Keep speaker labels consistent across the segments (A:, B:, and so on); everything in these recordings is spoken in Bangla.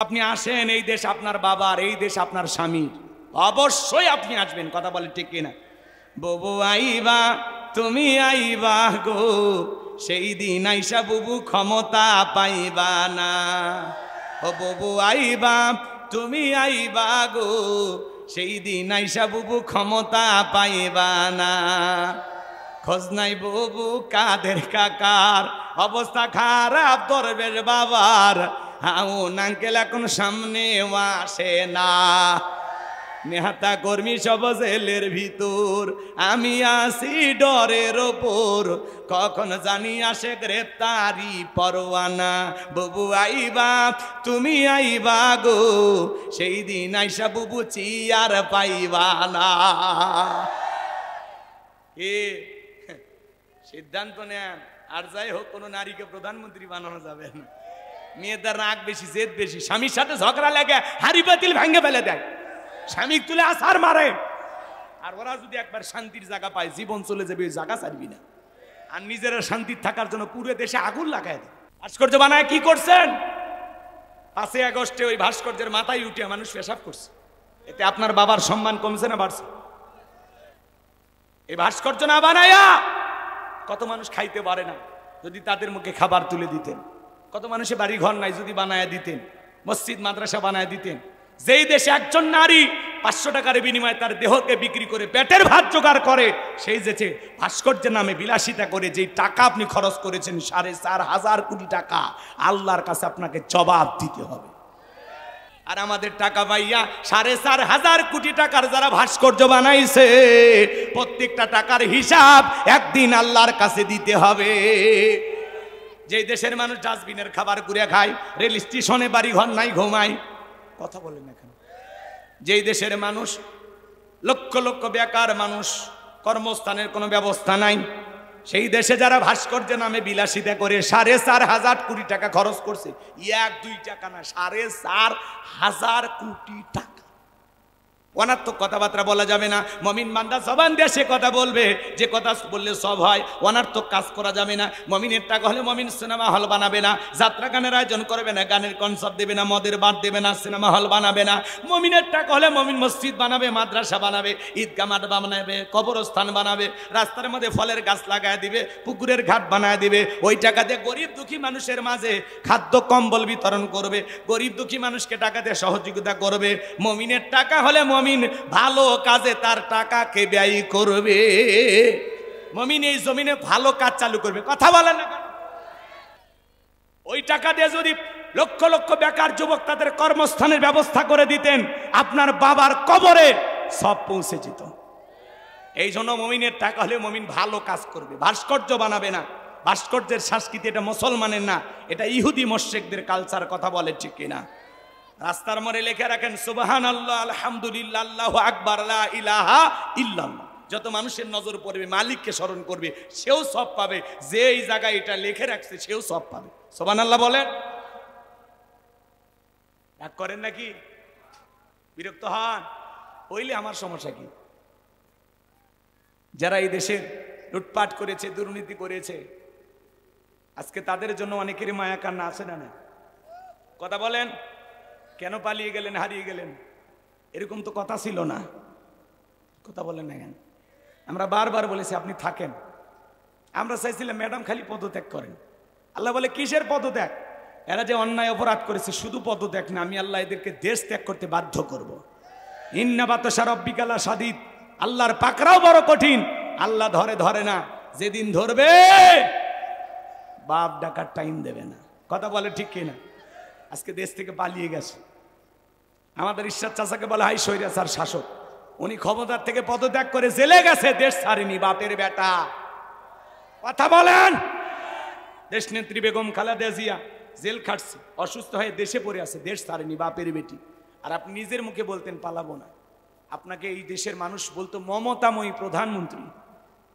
A: আপনি আসেন, এই দেশ আপনার বাবার, এই দেশ আপনার স্বামীর, অবশ্যই আপনি আসবেন। কথা বলে ঠিক কিনা? বুবু আইবা তুমি আইবা গো, সেই দিন আইসা বুবু ক্ষমতা পাইবা না। ও বুবু আইবা তুমি আইবা গো, সেই দিন আইসা বুবু ক্ষমতা পাইবা না। খোঁজ নাই বুবু কাদের কাকার, অবস্থা খারাপ দরবেশ বাবার, হাউন আঙ্কেল এখন সামনে আসে না। নেহাতা কর্মী সব জেলের ভিতর, আমি আসি ডরের ওপর, কখন জানি আসে গ্রেপ্তারি পরোয়ানা। বুবু আইবা তুমি আইবা গো, সেই দিন আইসা বুবু চিয়ার পাইবা না। এ সিদ্ধান্ত নেন। আর যাই হোক, কোনো নারীকে প্রধানমন্ত্রী বানানো যাবে না। মেয়েদের রাগ বেশি, জেদ বেশি, স্বামীর সাথে ঝগড়া লাগে হাড়ি পাতিল ভেঙে ফেলে দেয়, স্বামী তুলে আসার মারে। আর ওরা যদি একবার শান্তির জায়গা পায়, জীবন চলে যাবে, ওই জায়গা ছাড়বি না। আর নিজেরা শান্তির থাকার জন্য পুরো দেশে আগুন লাগায় দেয়। ভাস্কর্য বানায় কি করছেন? 5ই আগস্টে ওই ভাস্কর্যের মাথায় উঠে মানুষ পেশাব করছে। এতে আপনার বাবার সম্মান কমছে না বাড়ছে? এই ভাস্কর্য না বানায়া কত মানুষ খাইতে পারে না, যদি তাদের মুখে খাবার তুলে দিতেন। কত মানুষের বাড়ি ঘর নাই, যদি বানায়া দিতেন, মসজিদ মাদ্রাসা বানায় দিতেন। যেই দেশে একজন নারী 500 টাকার বিনিময়ে তার দেহকে বিক্রি করে পেটের ভাত জোগাড় করে, সেই দেশে ভাস্কর্যের নামে বিলাসিতা করে যেই টাকা আপনি খরচ করেছেন 4,500 কোটি টাকা, আল্লাহর কাছে আপনাকে জবাব দিতে হবে। আর আমাদের টাকা পাইয়া 4,500 কোটি টাকার যারা ভাস্কর্য বানাইছে, প্রত্যেকটা টাকার হিসাব একদিন আল্লাহর কাছে দিতে হবে। যেই দেশের মানুষ ডাস্টবিনের খাবার করে খায়, রেল স্টেশনে বাড়ি ঘর নাই, ঘুমায়, কথা বলেন না কেন? যেই দেশের মানুষ লক্ষ লক্ষ বেকার মানুষ, কর্মস্থানের কোনো ব্যবস্থা নাই, সেই দেশে যারা ভাস্কর্যের নামে বিলাসিতা করে 4,500 কোটি টাকা খরচ করছে, 1-2 টাকা না, 4,500 কোটি টাকা। অনার্থক কথাবার্তা বলা যাবে না। মমিন বান্দা জবান দিয়ে সে কথা বলবে যে কথা বললে সব হয়। অনার্থক কাজ করা যাবে না। মমিনের টাকা হলে মমিন সিনেমা হল বানাবে না, যাত্রা গানের আয়োজন করবে না, গানের কনসার্ট দেবে না, মদের বার দেবে না, সিনেমা হল বানাবে না। মমিনের টাকা হলে মমিন মসজিদ বানাবে, মাদ্রাসা বানাবে, ঈদগাহ মাঠ বানাবে, কবরস্থান বানাবে, রাস্তার মধ্যে ফলের গাছ লাগায় দিবে, পুকুরের ঘাট বানায় দিবে। ওই টাকা দিয়ে গরিব দুঃখী মানুষের মাঝে খাদ্য কম্বল বিতরণ করবে, গরিব দুঃখী মানুষকে টাকা দিয়ে সহযোগিতা করবে। মমিনের টাকা হলে মমিন ভালো কাজে তার টাকাকে ব্যয় করবে। মমিন এই জমিনে ভালো কাজ চালু করবে। কথা বলেন না? ওই টাকা দিয়ে যদি লক্ষ লক্ষ বেকার যুবক তাদের কর্মস্থানের ব্যবস্থা করে দিতেন, আপনার বাবার কবরে সব পৌঁছে যেত। এই জন্য মমিনের টাকা হলে মমিন ভালো কাজ করবে, ভাস্কর্য বানাবে না। ভাস্কর্যের সংস্কৃতি এটা মুসলমানের না, এটা ইহুদি মুশরিকদের কালচার। কথা বলে ঠিক কিনা? রাস্তার মোড়ে লিখে রাখেন সুবহানাল্লাহ, আলহামদুলিল্লাহ, আল্লাহু আকবার, লা ইলাহা ইল্লাল্লাহ। যত মানুষের নজর পড়বে, মালিককে স্মরণ করবে, সেও সব পাবে। যে এই জায়গায় এটা লিখে রাখছে সেও সব পাবে। সুবহানাল্লাহ বলেন। রাগ করেন নাকি? বিরক্ত হন? হইলে আমার সমস্যা কি? যারা এই দেশের লুটপাট করেছে, দুর্নীতি করেছে, আজকে তাদের জন্য অনেকেরই মায়া কান্না আছে না? না কথা বলেন। কেন পালিয়ে গেলেন, হারিয়ে গেলেন? এরকম তো কথা ছিল না। কথা বলেন না কেন? আমরা বারবার বলেছি আপনি থাকেন। আমরা চাইছিলাম ম্যাডাম খালি পদত্যাগ করেন। আল্লাহ বলে কিসের পদত্যাগ? এরা যে অন্যায় অপরাধ করেছে, শুধু পদত্যাগ না, আমি আল্লাহ এদেরকে দেশ ত্যাগ করতে বাধ্য করব। ইন্না বাতশা রাব্বিকা লাশাদীদ। আল্লাহর পাকড়াও বড় কঠিন। আল্লাহ ধরে না, যেদিন ধরবে বাপ ডাকার টাইম দেবে না। কথা বলে ঠিক কিনা? আজকে দেশ থেকে পালিয়ে গেছে। আমাদের ঈশ্বর চাচাকে বলা হয় স্বৈরাচার শাসক। উনি ক্ষমতার থেকে পদত্যাগ করে জেলে গেছে, দেশ ছাড়েনি। বাপের বেটা। কথা বলেন। দেশ নেত্রী বেগম খালেদা জিয়া জেল খাটছে, অসুস্থ হয়ে দেশে পড়ে আছে, দেশ ছাড়েনি। বাপের বেটি। আর আপনি নিজের মুখে বলতেন পালাবো না। আপনাকে এই দেশের মানুষ বলতো মমতাময়ী প্রধানমন্ত্রী।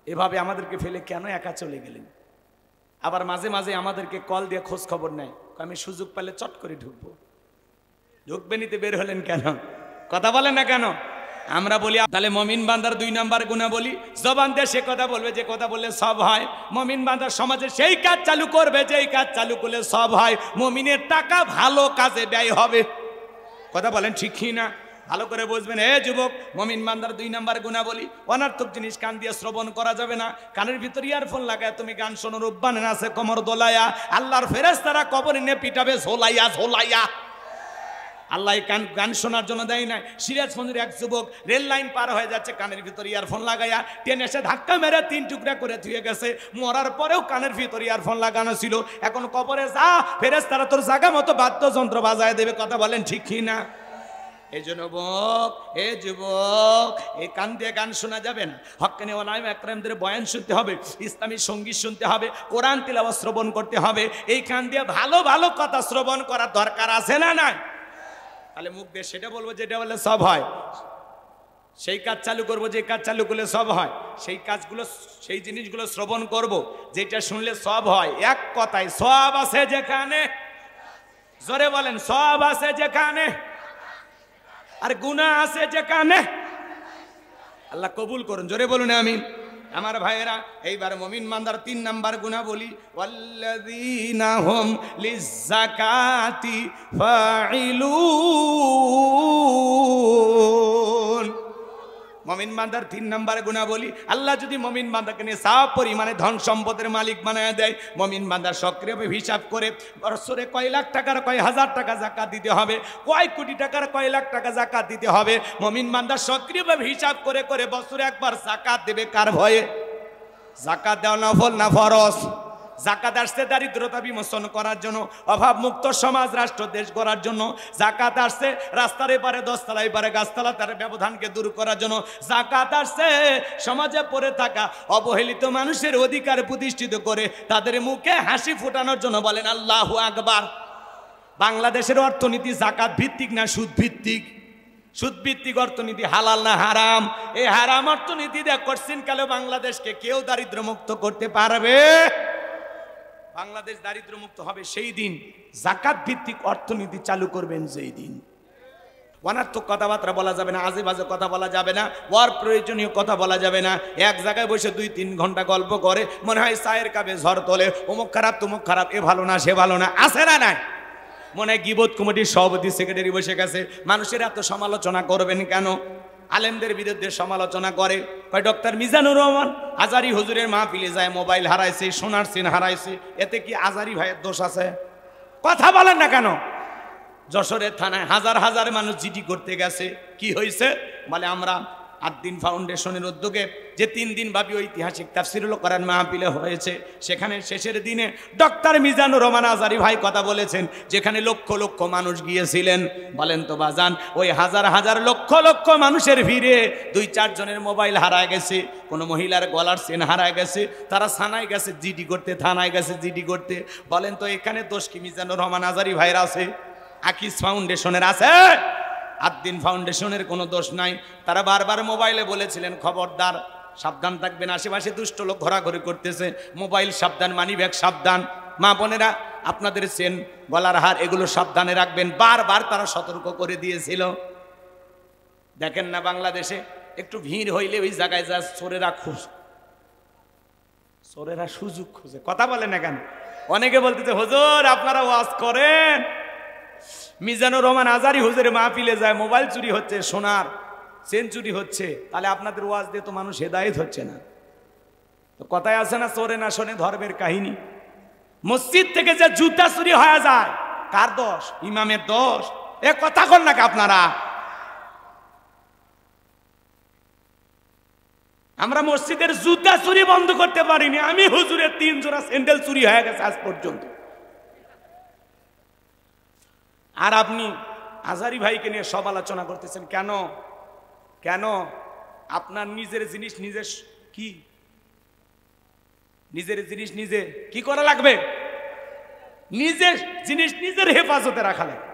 A: এভাবে আমাদেরকে ফেলে কেন একা চলে গেলেন? আবার মাঝে মাঝে আমাদেরকে কল দিয়ে খোঁজ খবর নেয়, আমি সুযোগ পেলে চট করে ঢুকবো। ঢুকবেনিতে বের হলেন কেন? কথা বলেন না কেন? আমরা বলি তাহলে মমিন বান্দার 2 নাম্বার গুণা বলি, জবান দিয়ে সে কথা বলবে যে কথা বললে সব হয়। মমিন বান্দার সমাজে সেই কাজ চালু করবে যেই কাজ চালু করলে সব হয়। মমিনের টাকা ভালো কাজে ব্যয় হবে। কথা বলেন ঠিক কি না? ভালো করে বুঝবেন। যুবক, মুমিন বান্দার 2 নাম্বার গুণাবলী, অনার্থক জিনিস কান দিয়ে শ্রবণ করা যাবে না। কানের ভিতর ইয়ারফোন লাগায় তুমি গান শোনো, রূপবান আছে কোমর দোলায়া, আল্লাহর ফেরেশতারা কবর এনে পিটাবে ঝোলাইয়া ঝোলাইয়া। আল্লাহ গান শোনার জন্য দেয় নাই। সিরাজগঞ্জের এক যুবক রেল লাইন পার হয়ে যাচ্ছে, কানের ভিতর ইয়ারফোন লাগাইয়া ট্রেন এসে ধাক্কা মেরে 3 টুকরা করে ধুয়ে গেছে। মরার পরেও কানের ভিতর ইয়ারফোন লাগানো ছিল। এখন কবরে যা, ফেরেশতারা তোর জায়গা মতো বাদ্যযন্ত্র বাজায় দেবে। কথা বলেন ঠিক কি না? এই যুবক, এই কান দিয়ে গান শোনা যাবে না। হক্কানি ওলামা একরামদের বয়ান শুনতে হবে, ইসলামী সঙ্গীত শুনতে হবে, কোরআন তিলাওয়াত শ্রবণ করতে হবে। এই কান দিয়ে ভালো ভালো কথা শ্রবণ করার দরকার আছে না নাই? তাহলে মুখ দিয়ে সেটা বলবো যেটা বলে সব হয়, সেই কাজ চালু করব যে কাজ চালু করলে সব হয়, সেই কাজগুলো সেই জিনিসগুলো শ্রবণ করব যেটা শুনলে সব হয়। এক কথায় সব আছে যেখানে, জোরে বলেন, সব আছে যেখানে, আর গুনাহ আছে যেখানে। আল্লাহ কবুল করুন, জোরে বলুন আমিন। আমার ভাইয়েরা, এইবার মুমিন বান্দার 3 নাম্বার গুনাহ বলি, ওয়াল্লাযীনা হুম লিয-যাকাতি ফাইলুন। মুমিন বান্দার 3 নাম্বার গুনাহ বলি, আল্লাহ যদি মুমিন বান্দাকে নিসাব পরিমাণে ধন সম্পদের মালিক বানায় দেয়, মুমিন বান্দা সক্রিয়ভাবে হিসাব করে বছরে কয় লাখ টাকার কয় হাজার টাকা যাকাত দিতে হবে, কয় কোটি টাকার কয় লাখ টাকা যাকাত দিতে হবে, মুমিন বান্দা সক্রিয়ভাবে হিসাব করে করে বছরে একবার যাকাত দেবে। কার ভয়ে? যাকাত দেওয়া নফল না ফরজ? যাকাত আসছে দারিদ্রতা বিমোচন করার জন্য, অভাব মুক্ত সমাজ রাষ্ট্র দেশ গড়ার জন্য। যাকাত আসছে রাস্তার এপারে 10 তলায় এপারে গাছতলা তার ব্যবধানকে দূর করার জন্য। যাকাত আসছে সমাজে পড়ে থাকা অবহেলিত মানুষের অধিকার প্রতিষ্ঠিত করে তাদের মুখে হাসি ফোটানোর জন্য। বলেন আল্লাহু আকবার। বাংলাদেশের অর্থনীতি যাকাত ভিত্তিক না সুদ ভিত্তিক? সুদ ভিত্তিক অর্থনীতি। হালাল না হারাম? এই হারাম অর্থনীতি দিয়ে করছেন কালে বাংলাদেশকে কেউ দারিদ্র মুক্ত করতে পারবে? বাংলাদেশ দারিদ্র মুক্ত হবে সেই দিন যাকাত ভিত্তিক অর্থনীতি চালু করবেন যেই দিন। অনার্থক কথাবার্তা বলা যাবে না, আজে বাজে কথা বলা যাবে না, অপ্রয়োজনীয় কথা বলা যাবে না। এক জায়গায় বসে 2-3 ঘন্টা গল্প করে মনে হয় চায়ের কাপে ঝড় তোলে, অমুক খারাপ তমুক খারাপ, এ ভালো না সে ভালো না, আছে না নাই? মনে হয় গীবত কমিটির সভাপতি সেক্রেটারি বসে গেছে। মানুষের এত সমালোচনা করবেন কেন? আলেমদের বিরুদ্ধে সমালোচনা করে। ডক্টর মিজানুর রহমান আজারি হুজুরের মাহফিলে যায়, মোবাইল হারাইছে, সোনার চেন হারাইছে, এতে কি আজারি ভাইয়ের দোষ আছে? কথা বলেন না কেন? যশোরের থানায় হাজার হাজার মানুষ জিডি করতে গেছে, কি হয়েছে বলে আমরা আদ্দিন ফাউন্ডেশনের উদ্যোগে যে 3 দিন ব্যাপী ঐতিহাসিক তাফসীরুল কোরআন মাহফিল হয়েছে, সেখানে শেষের দিনে ডক্টর মিজানুর রহমান আজারি ভাই কথা বলেছেন, যেখানে লক্ষ লক্ষ মানুষ গিয়েছিলেন। বলেন তো বাজান, ওই হাজার হাজার লক্ষ লক্ষ মানুষের ভিড়ে 2-4 জনের মোবাইল হারায় গেছে, কোনো মহিলার গলার চেন হারায় গেছে, তারা থানায় গেছে জিডি করতে, থানায় গেছে জিডি করতে। বলেন তো এখানে দোষ কি মিজানুর রহমান আজারি ভাইয়ের আছে? আকিস ফাউন্ডেশনের আছে? আদ্দিন ফাউন্ডেশনের কোনো দোষ নাই। তারা বারবার মোবাইলে বলেছিলেন খবরদার সাবধান থাকবেন, আশেপাশে দুষ্ট লোক ঘোরাঘুরি করতেছে, মোবাইল সাবধান, মানি ব্যাগ সাবধান, মা বোনেরা আপনাদের চেন গলার হার এগুলো সাবধানে রাখবেন। বারবার তারা সতর্ক করে দিয়েছিল। দেখেন না বাংলাদেশে একটু ভিড় হইলে ওই জায়গায় যা চোরেরা সুযোগ খুঁজে। কথা বলে না কেন? অনেকে বলতেছে হুজুর আপনারা ওয়াজ করেন, মিজানুর রহমান আজারি হুজুরের মাহফিলে যায়, মোবাইল চুরি হচ্ছে, সোনার চেন চুরি হচ্ছে, তাহলে আপনাদের ওয়াজ দিয়ে তো মানুষ হেদায়েত হচ্ছে না। তো কথায় আছে না, চোরে না শোনে ধর্মের কাহিনী। মসজিদ থেকে যে জুতা চুরি হয়ে যায়, কার দোষ? ইমামের দোষ? এ কথা কন নাকি আপনারা? আমরা মসজিদের জুতা চুরি বন্ধ করতে পারিনি। আমি হুজুরের 3 জোড়া স্যান্ডেল চুরি হয়ে গেছে আজ পর্যন্ত। আর আপনি আজারি ভাইকে নিয়ে সব আলোচনা করতেছেন কেন? কেন? আপনার নিজের জিনিস নিজে কি, নিজের জিনিস নিজে কি করা লাগবে? নিজের জিনিস নিজের হেফাজতে রাখা লাগবে।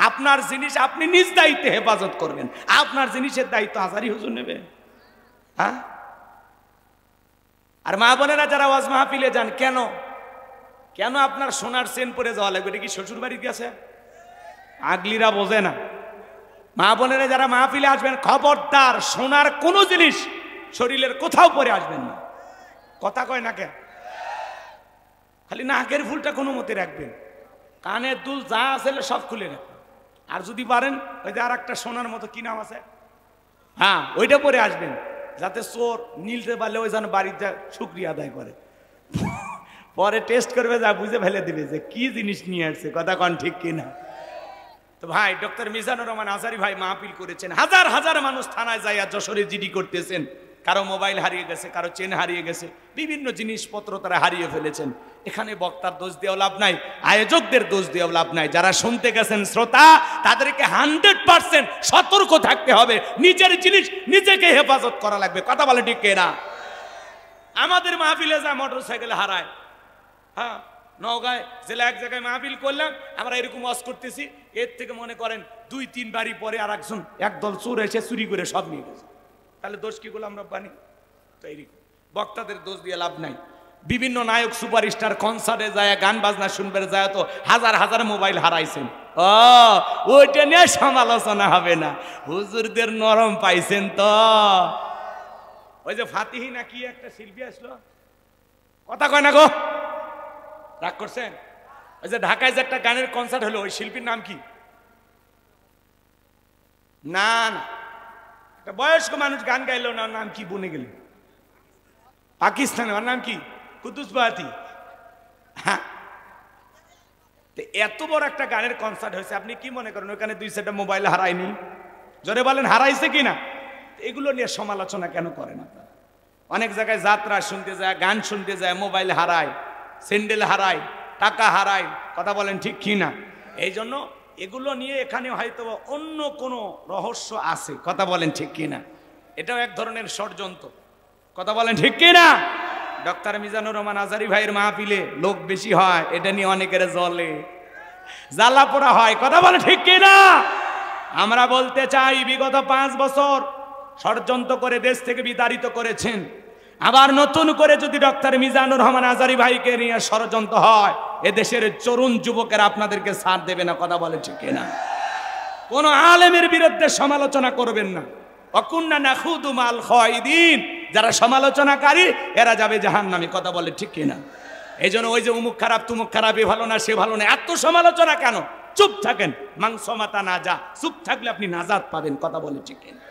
A: আপনার জিনিস আপনি নিজ দায়িত্বে হেফাজত করবেন। আপনার জিনিসের দায়িত্ব আজারি হুজুর নেবে? হ্যাঁ? আর মা বোনেরা যারা ওয়াজ মাহফিলে যান, কেন কেন আপনার সোনার চেন পরে যাওয়া লাগবে? এটা কি শ্বশুর বাড়ির কাছে? আগলিরা বোঝে না। মা বোনেরা যারা মাহফিলে আসবেন, খবরদার সোনার কোনো জিনিস শরীরের কোথাও পরে আসবেন না। কথা কয় না কেন? খালি নাকের ফুলটা কোনো মতে রাখবেন, কানের দুল যা আছে সব খুলে রাখবেন। আর যদি পারেন ওই যে আর একটা সোনার মতো কি নাম আছে, হ্যাঁ ওইটা পরে আসবেন, যাতে চোর নিলতে পারলে ওই যেন বাড়িতে শুকরিয়া আদায় করে। পরে টেস্ট করবে, যা বুঝে ফেলে দিবে যে কি জিনিস নিয়ে আসছে, কথা কন ঠিক কিনা। তো ভাই ডক্টর মিজানুর রহমান আজারি ভাই মাহফিল করেছেন, হাজার হাজার মানুষ থানায় যাইয়া যশোরে জিডি করতেছেন, কারো মোবাইল হারিয়ে গেছে, কারো চেন হারিয়ে গেছে, বিভিন্ন জিনিসপত্র তারা হারিয়ে ফেলেছেন। এখানে বক্তার দোষ দেওয়া লাভ নাই, আয়োজকদের দোষ দেওয়া লাভ নাই। যারা শুনতে গেছেন শ্রোতা, তাদেরকে 100% সতর্ক থাকতে হবে, নিজের জিনিস নিজেকে হেফাজত করা লাগবে, কথা বলে ঠিক কিনা। আমাদের মাহফিলে যা মোটরসাইকেল হারায়, হ্যাঁ নওগাঁয় জেলা এক জায়গায় মাহফিল করলাম, আমরা এরকম ওয়াজ করতেছি, এর থেকে মনে করেন 2-3 বাড়ি পরে আর একদল চোর এসে চুরি করে সব নিয়ে গেছে। তাহলে দোষ কি গুলো আমরা বানি? তো এইরকম বক্তাদের দোষ দিয়ে লাভ নাই। বিভিন্ন নায়ক সুপারস্টার কনসার্টে যায়, গান বাজনা শুনবে যায়, তো হাজার হাজার মোবাইল হারাইছেন। ওইটা নিয়ে সমালোচনা হবে না, হুজুরদের নরম পাইছেন তো। ওই যে ফাতিহি না কি একটা শিল্পী আসলো, কথা কয় না গো, রাগ করছেন? ওই যে ঢাকায় যে একটা গানের কনসার্ট হলো, ওই শিল্পীর নাম কি? না না, একটা বয়স্ক মানুষ গান গাইলো না, নাম কি বনে গেল, পাকিস্তানে, ওর নাম কি? কুদ্দুস বাতি। হ্যাঁ, এত বড় একটা গানের কনসার্ট হয়েছে, আপনি কি মনে করেন ওখানে 2-4টা মোবাইল হারায়নি? জোরে বলেন হারাইছে কিনা? এগুলো নিয়ে সমালোচনা কেন করেন আপনারা? অনেক জায়গায় যাত্রা শুনতে যায়, গান শুনতে যায়, মোবাইল হারায়, স্যান্ডেল হারায়, টাকা হারায়, কথা বলেন ঠিক কিনা। এই জন্য এগুলো নিয়ে এখানে হয়তো অন্য কোনো রহস্য আছে, কথা বলেন ঠিক কিনা। এটাও এক ধরনের ষড়যন্ত্র, কথা বলেন ঠিক কিনা। ডক্টর মিজানুর রহমান আজারি ভাইয়ের মাহফিলে লোক বেশি হয়, এটা নিয়ে অনেকের জলে জ্বালা পোড়া হয়, কথা বলে ঠিক কিনা। আমরা বলতে চাই, বিগত 5 বছর ষড়যন্ত্র করে দেশ থেকে বিতাড়িত করেছেন, আবার নতুন করে যদি ডক্টর মিজানুর রহমান আজারি ভাইকে নিয়ে ষড়যন্ত্র হয়, এদেশের তরুণ যুবকেরা আপনাদেরকে ছাড় দেবে না, কথা বলে ঠিক কিনা। কোন আলেমের বিরুদ্ধে সমালোচনা করবেন না। অকুন্না নাখুদু মাল খায়দিন, যারা সমালোচনাকারী এরা যাবে জাহান্নামে, কথা বলে ঠিক কিনা। এই জন্য ওই যে উমুক খারাপ তুমুক খারাপ, এ ভালো না সে ভালো না, এত সমালোচনা কেন? চুপ থাকেন, মাংস মাতা না যা, চুপ থাকলে আপনি নাজাত পাবেন, কথা বলে ঠিক কিনা।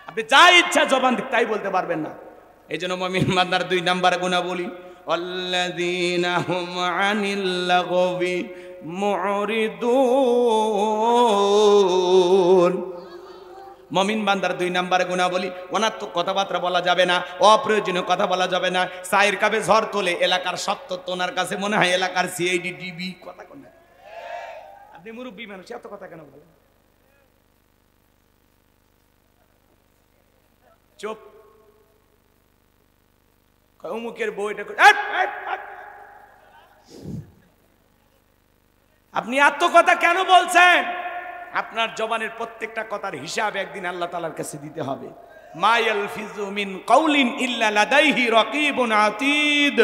A: আপনি যা ইচ্ছা জবান তাই বলতে পারবেন না। এই জন্য মুমিন বান্দার 2 নাম্বার গুনাহ বলি, আল্লাযীনা হুম আনিল লাগবি মুরিদুন। মুমিন বান্দার 2 নাম্বার গুনাহ বলি, অনাত্মক কথাবার্তা বলা যাবে না, অপ্রয়োজনীয় কথা বলা যাবে না। সাইর কাবে ঝড় তোলে, এলাকার সত্য তো ওনার কাছে মনে হয় এলাকার সিআইডি ডিবি, কথা কোন না। আপনি মুরব্বী মানুষ, এত কথা কেন বলেন? চুপ। অমুকের বইটা আপনি এত কথা কেন বলছেন? আপনার জবানের প্রত্যেকটা কথার হিসাব একদিন আল্লাহ তাআলার কাছে দিতে হবে। মা ইয়ালফিজু মিন কাউলিন ইল্লা লাদাইহি রাকিবুন আতীদ।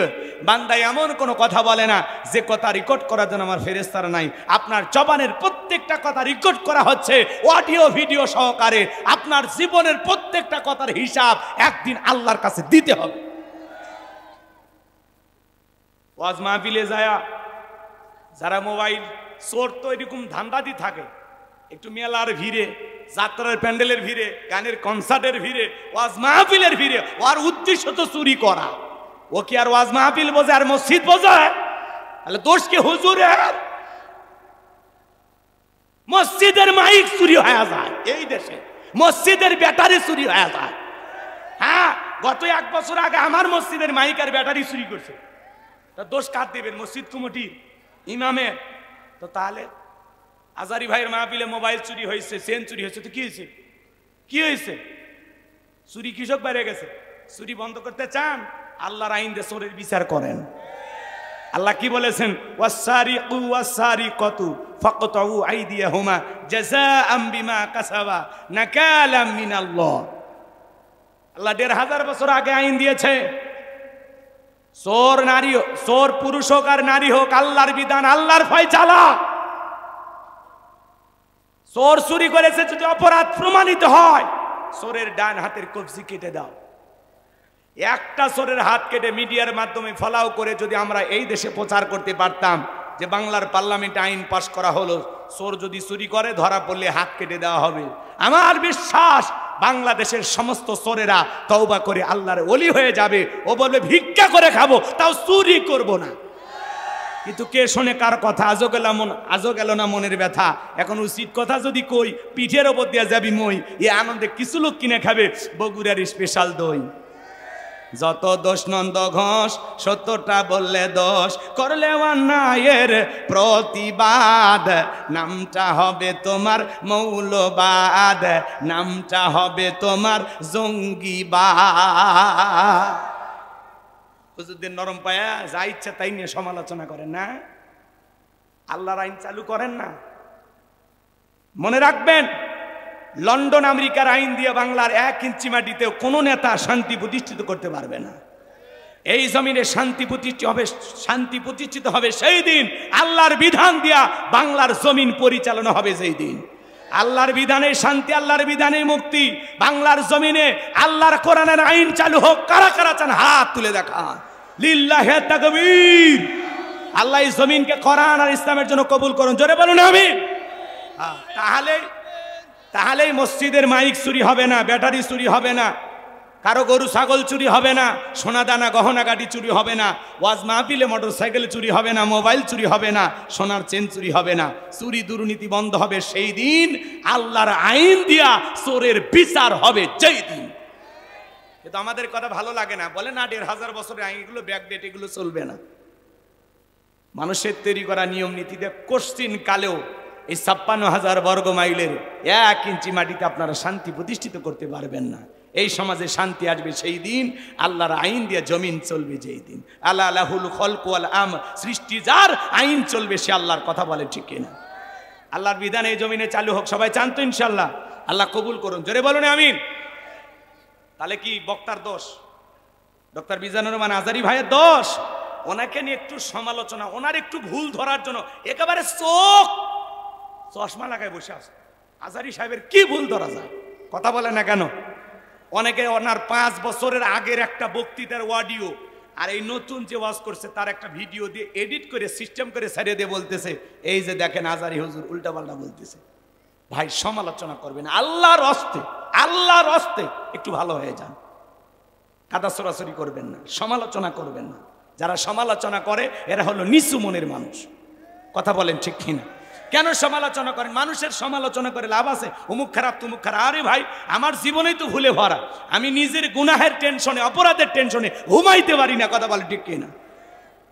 A: বান্দা এমন কোন কথা বলে না যে কথা রেকর্ড করার জন্য আমার ফেরেশতারা নাই। আপনার জবানের প্রত্যেকটা কথা রেকর্ড করা হচ্ছে অডিও ভিডিও সহকারে। আপনার জীবনের প্রত্যেকটা কথার হিসাব একদিন আল্লাহর কাছে দিতে হবে। ওয়াজ মাহফিলে যায় যারা মোবাইল চোর, তো এরকম ধান্দাদি থাকে, একটু মেলার ভিড়ে, যাত্রার প্যান্ডেলের ভিড়ে, গানের কনসার্টের ভিড়ে, ওয়াজ মাহফিলের ভিড়ে, ওর উদ্দেশ্য তো চুরি করা। ও কি আর ওয়াজ মাহফিল বোঝে আর মসজিদ বোঝে? তাহলে দোষ কি হুজুরের? মসজিদের মাইক চুরি হয়ে যায় এই দেশে, মসজিদের ব্যাটারি চুরি হয়ে যায়। হ্যাঁ, গত 1 বছর আগে আমার মসজিদের মাইক আর ব্যাটারি চুরি করছে। তা দোষ কার দেবেন? মসজিদ কমিটি, ইমামের? তো তাহলে আজারি ভাইয়ের মাহফিলে মোবাইল চুরি হয়েছে, চেন চুরি হয়েছে, তো কি হয়েছে? কি হয়েছে? চুরি কৃষক বেড়ে গেছে। চুরি বন্ধ করতে চান? আল্লাহর আইন দিয়ে চোরের বিচার করেন। আল্লাহ কি বলেছেন? ওয়াসসারিকু ওয়াসসারিকাতু ফাকতাউ আইদিয়াহুমা জাযাআম বিমা কাসাবা নাকালাম মিনাল্লাহ। আল্লাহ 1500 বছর আগে আইন দিয়েছে, চোর নারী, চোর পুরুষ হোক আর নারী হোক, আল্লাহর বিধান, আল্লাহর ফয়সালা। চোর চুরি করেছে, যদি অপরাধ প্রমাণিত হয়, চোরের ডান হাতের কবজি কেটে দাও। একটা চোরের হাত কেটে মিডিয়ার মাধ্যমে ফলাও করে যদি আমরা এই দেশে প্রচার করতে পারতাম, যে বাংলার পার্লামেন্টে আইন পাশ করা হলো, চোর যদি চুরি করে ধরা পড়লে হাত কেটে দেওয়া হবে। আমার বিশ্বাস বাংলাদেশের সমস্ত চোরেরা তওবা করে আল্লাহর ওলি হয়ে যাবে। ও বলবে ভিক্ষা করে খাবো, তাও চুরি করব না। কিন্তু কে শোনে কার কথা? আজও গেল না মনের ব্যথা। এখন উচিত কথা যদি কই, পিঠের ওপর দিয়ে যাবি মই। এ আনন্দে কিছু লোক কিনে খাবে বগুড়ার স্পেশাল দই। যত দোষ নন্দ ঘোষ, 70টা বললে দোষ, করলে অন্যায়ের প্রতিবাদ, নামটা হবে তোমার মৌলবাদ, নামটা হবে তোমার জঙ্গিবাদ। হুজুরদের নরম পায়া যা ইচ্ছা তাই নিয়ে সমালোচনা করেন না, আল্লাহর আইন চালু করেন না। মনে রাখবেন, লন্ডন আমেরিকার আইন দিয়ে বাংলার 1 ইঞ্চি মাটিতেও কোনো নেতা শান্তি প্রতিষ্ঠিত করতে পারবে না। এই জমিনে শান্তি প্রতিষ্ঠিত হবে সেই দিন আল্লাহর বিধান দিয়া বাংলার জমিন পরিচালনা হবে। যেই দিন আল্লাহর বিধানে শান্তি, আল্লাহর বিধানে মুক্তি, বাংলার জমিনে আল্লাহর কোরআনের আইন চালু হোক। কারা কারা চান হাত তুলে দেখা। লিল্লাহি তাকবীর। আল্লাহ এই জমিনকে কোরআন আর ইসলামের জন্য কবুল করুন, জোরে বলুন আমিন। তাহলেই মসজিদের মাইক চুরি হবে না, ব্যাটারি চুরি হবে না, কারো গরু ছাগল চুরি হবে না, সোনা দানা গহনা গাড়ি চুরি হবে না, ওয়াজ মাহফিলে মোটর সাইকেল চুরি হবে না, মোবাইল চুরি হবে না, সোনার চেন চুরি হবে না। চুরি দুর্নীতি বন্ধ হবে সেই দিন, আল্লাহর আইন দিয়া চোরের বিচার হবে যেই দিন। কিন্তু আমাদের কথা ভালো লাগে না, বলে না 1500 বছরের আইন, এগুলো ব্যাকডেট, এগুলো চলবে না। মানুষের তৈরি করা নিয়ম নীতিতে কোশ্চিন কালেও এই 56,000 বর্গ মাইলের 1 ইঞ্চি মাটিতে আপনারা শান্তি প্রতিষ্ঠিত করতে পারবেন না। এই সমাজে শান্তি আসবে সেই দিন, আল্লাহর আইন দিয়ে জমিন চলবে যেই দিন। আল্লাহ লাহুল খলকু ওয়াল আমর, সৃষ্টি যার, আইন চলবে সে আল্লাহর কথা বলে, ঠিক কিনা? আল্লাহর বিধান এই জমিনে চালু হোক, সবাই চান তো ইনশাআল্লাহ? আল্লাহ কবুল করুন, জোরে বলুন আমিন। তাহলে কি বক্তার দোষ? ডক্টর মিজানুর রহমান আজারি ভাইয়ের দোষ? ওনাকে নিয়ে একটু সমালোচনা, ওনার একটু ভুল ধরার জন্য একেবারে চশমা লাগায় বসে আছে। আজারি সাহেবের কি ভুল ধরা যায়? কথা বলে না কেন? অনেকে ওনার 5 বছরের আগের একটা বক্তৃতার অডিও আর এই নতুন যে ওয়াজ করছে তার একটা ভিডিও দিয়ে এডিট করে সিস্টেম করে ছাড়িয়ে দিয়ে বলতেছে, এই যে দেখেন আজারি হুজুর উল্টাপাল্টা বলতেছে। ভাই, সমালোচনা করবেন আল্লাহর হস্তে, আল্লাহর হস্তে একটু ভালো হয়ে যান। কাদা সরাসরি করবেন না, সমালোচনা করবেন না। যারা সমালোচনা করে এরা হলো নিচু মনের মানুষ। কথা বলেন ঠিক কিনা? কেন সমালোচনা করেন? মানুষের সমালোচনা করে লাভ আছে? অমুক খারাপ তমুক খারাপ। আরে ভাই, আমার জীবনেই তো ভুলে ভরা, আমি নিজের গুনাহের টেনশনে, অপরাধের টেনশনে ঘুমাইতে পারি না। কথা বলে ঠিক কিনা?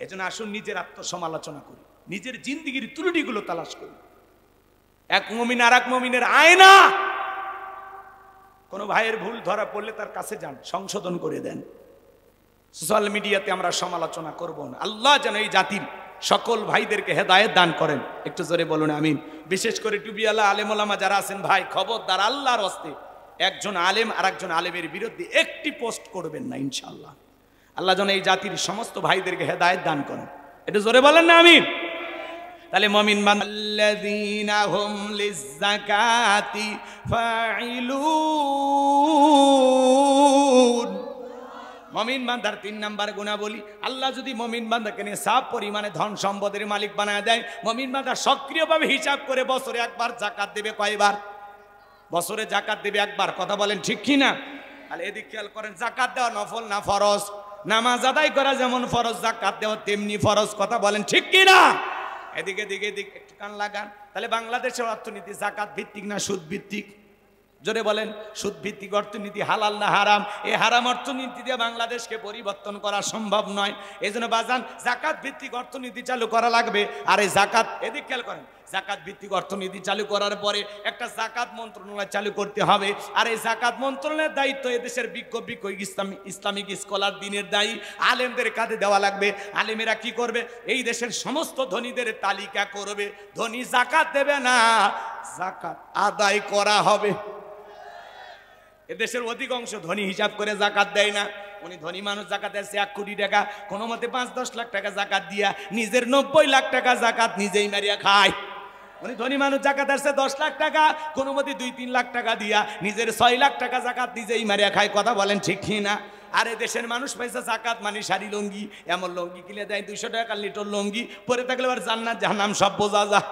A: এজন্য আসুন নিজের আত্মসমালোচনা করি, নিজের জিন্দিগির ত্রুটিগুলো তালাশ করি। এক মুমিন আর এক মুমিনের আয়না। কোনো ভাইয়ের ভুল ধরা পড়লে তার কাছে যান, সংশোধন করে দেন। সোশ্যাল মিডিয়াতে আমরা সমালোচনা করব না। আল্লাহ যেন এই জাতির সকল ভাইদেরকে হেদায়েত দান করেন। একটু জোরে বলুন আমিন। বিশেষ করে টুবিয়ালা আলেম ওলামা যারা আছেন, ভাই খবরদার, আল্লাহর হস্তে একজন আলেম আর একজন আলেমের বিরুদ্ধে একটি পোস্ট করবেন না ইনশাআল্লাহ। আল্লাহ যেন এই জাতির সমস্ত ভাইদেরকে হেদায়েত দান করেন। একটু জোরে বলেন না আমিন। তাহলে মুমিন বান্দাল্লাযীনা হুম লিয-যাকাতি ফাইলুন। মুমিন বান্দার 3 নাম্বার গুণাবলী, আল্লাহ যদি মুমিন বান্দাকে নিয়ে সাফ পরিমাণে ধন সম্পদের মালিক বানায় দেয়, মুমিন বান্দা সক্রিয়ভাবে হিসাব করে বছরে একবার যাকাত দেবে। কয়বার? বছরে যাকাত দেবে একবার। কথা বলেন ঠিক কি না? তাহলে এদিক খেয়াল করেন, যাকাত দেওয়া নফল না ফরজ? নামাজ আদায় করা যেমন ফরজ, যাকাত দেওয়া তেমনি ফরজ। কথা বলেন ঠিক কি না? এদিকে দিকে দিক একটু কান লাগান। তাহলে বাংলাদেশের অর্থনীতি যাকাত ভিত্তিক না সুদ ভিত্তিক? জোরে বলেন। সুদ ভিত্তিক অর্থনীতি হালাল না হারাম? এই হারাম অর্থনীতি দিয়ে বাংলাদেশকে পরিবর্তন করা সম্ভব নয়। এই জন্য বাজান, যাকাত ভিত্তিক অর্থনীতি চালু করা লাগবে। আর এই যাকাত, এদিক খেয়াল করেন, যাকাত ভিত্তিক অর্থনীতি চালু করার পরে একটা যাকাত মন্ত্রণালয় চালু করতে হবে। আর এই যাকাত মন্ত্রণালয়ের দায়িত্ব এদেশের বিজ্ঞ ইসলামিক স্কলার, দিনের দায়ী আলেমদের কাঁধে দেওয়া লাগবে। আলেমেরা কি করবে? এই দেশের সমস্ত ধনীদের তালিকা করবে। ধনী যাকাত দেবে না, যাকাত আদায় করা হবে। এদেশের অধিকাংশ ধনী হিসাব করে যাকাত দেয় না। উনি ধনী মানুষ, যাকাত আছে 1 কোটি টাকা, কোনো মতে 5-10 লাখ টাকা যাকাত দিয়া নিজের 90 লাখ টাকা যাকাত নিজেই মারিয়া খায়। উনি ধনী মানুষ, যাকাত আসছে 10 লাখ টাকা, কোনো মতে 2-3 লাখ টাকা দিয়া নিজের 6 লাখ টাকা যাকাত নিজেই মারিয়া খায়। কথা বলেন ঠিক কি না? আরে দেশের মানুষ পয়সা জাকাত মানে শাড়ি লুঙ্গি, এমন লুঙ্গি কিনে দেয় 200 টাকা লিটার লুঙ্গি, পরে থাকলে আবার জান্নাত জাহান্নাম সব বোঝা যায়।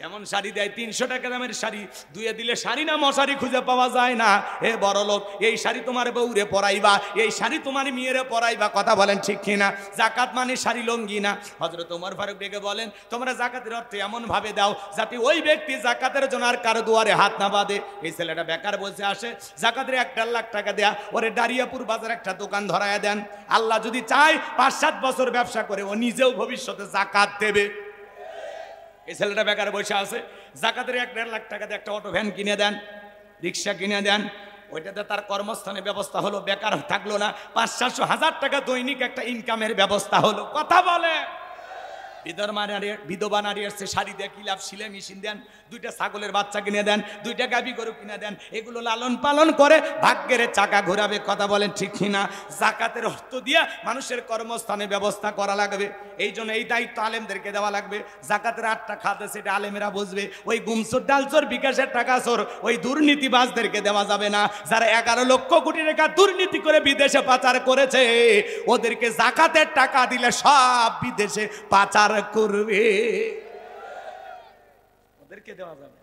A: এমন শাড়ি দেয় 300 টাকা দামের শাড়ি, ধুয়ে দিলে শাড়ি না মশারি খুঁজে পাওয়া যায় না। এ বড় লোক, এই শাড়ি তোমার বউরে পরাইবা, এই শাড়ি তোমার মেয়েরে পরাইবা, কথা বলেন ঠিক কিনা? জাকাত মানে শাড়ি লুঙ্গি না। হযরত ওমর ফারুক ডেকে বলেন, তোমরা জাকাতের অর্থ এমন ভাবে দাও যাতে ওই ব্যক্তি জাকাতের জন্য আর কারো দুয়ারে হাত না বাঁধে। এই ছেলেটা বেকার বসে আসে, জাকাতের 1.5 লাখ টাকা দেয়া, ওরে দারিয়াপুর বাজার একটা দোকান ধরায়া দেন। আল্লাহ যদি চায় 5-7 বছর ব্যবসা করে ও নিজেও ভবিষ্যতে জাকাত দেবে। এই ছেলেটা বেকার বসে আছে, জাকাতের 1.5 লাখ টাকা দিয়ে একটা অটো ভ্যান কিনে দেন, রিক্সা কিনে দেন, ওইটাতে তার কর্মস্থানের ব্যবস্থা হলো, বেকার থাকলো না, 500-600 টাকা দৈনিক একটা ইনকামের ব্যবস্থা হলো। কথা বলে বিধবা নারী আসছে, শাড়ি দিয়ে কি লাভ, সিলাই মেশিন দেন, 2টা ছাগলের বাচ্চা কিনে দেন, 2টা গাভী গরু কিনে দেন, এগুলো লালন পালন করে ভাগ্যের চাকা ঘোরাবে। কথা বলেন ঠিক কিনা? জাকাতের অর্থ দিয়া মানুষের কর্মস্থানে ব্যবস্থা করা লাগবে। এই জন্য এই দায়িত্ব আলেমদেরকে দেওয়া লাগবে। জাকাতের 8টা খাত আছে, সেটা আলেমেরা বুঝবে। ওই গুমসুর ডালচোর বিকাশের টাকা চোর ওই দুর্নীতিবাজদেরকে দেওয়া যাবে না। যারা 11 লক্ষ কোটি টাকা দুর্নীতি করে বিদেশে পাচার করেছে, ওদেরকে জাকাতের টাকা দিলে সব বিদেশে পাচার করবে, ওদেরকে দেওয়া যাবে।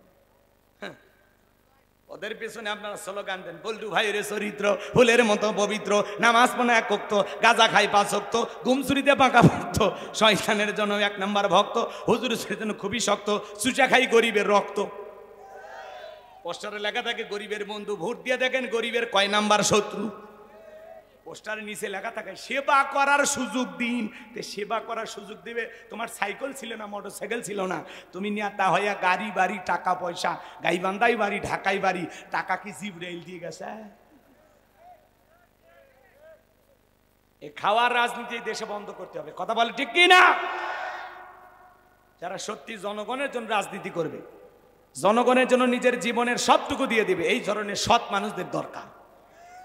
A: ওদের পেছনে আপনারা স্লোগান দেন, বল্টু ভাইয়ের চরিত্র ফুলের মতো পবিত্র, নামাজ পড়ে 1 ওয়াক্ত, গাঁজা খাই 5 ওয়াক্ত, গুমচুরিতে পাকা ভক্ত, শয়তানের জন্য 1 নম্বর ভক্ত, হুজুরের জন্য খুবই শক্ত, চুচা খাই গরিবের রক্ত। পোস্টারে লেখা থাকে গরিবের বন্ধু, ভোট দিয়ে দেখেন গরিবের কয় নাম্বার শত্রু। পোস্টারের নিচে লেখা থাকে সেবা করার সুযোগ দিন। সেবা করার সুযোগ দিবে, তোমার সাইকেল ছিল না, মোটরসাইকেল ছিল না, তুমি নেতা হইয়া গাড়ি বাড়ি টাকা পয়সা, গাইবান্ধাই বাড়ি ঢাকাই বাড়ি, টাকা কি জিবরাইল দিয়ে গেছে? এই খাওয়ার রাজনীতি দেশে বন্ধ করতে হবে। কথা বলে ঠিক কি না? যারা সত্যি জনগণের জন্য রাজনীতি করবে, জনগণের জন্য নিজের জীবনের সবটুকু দিয়ে দিবে, এই ধরনের সৎ মানুষদের দরকার।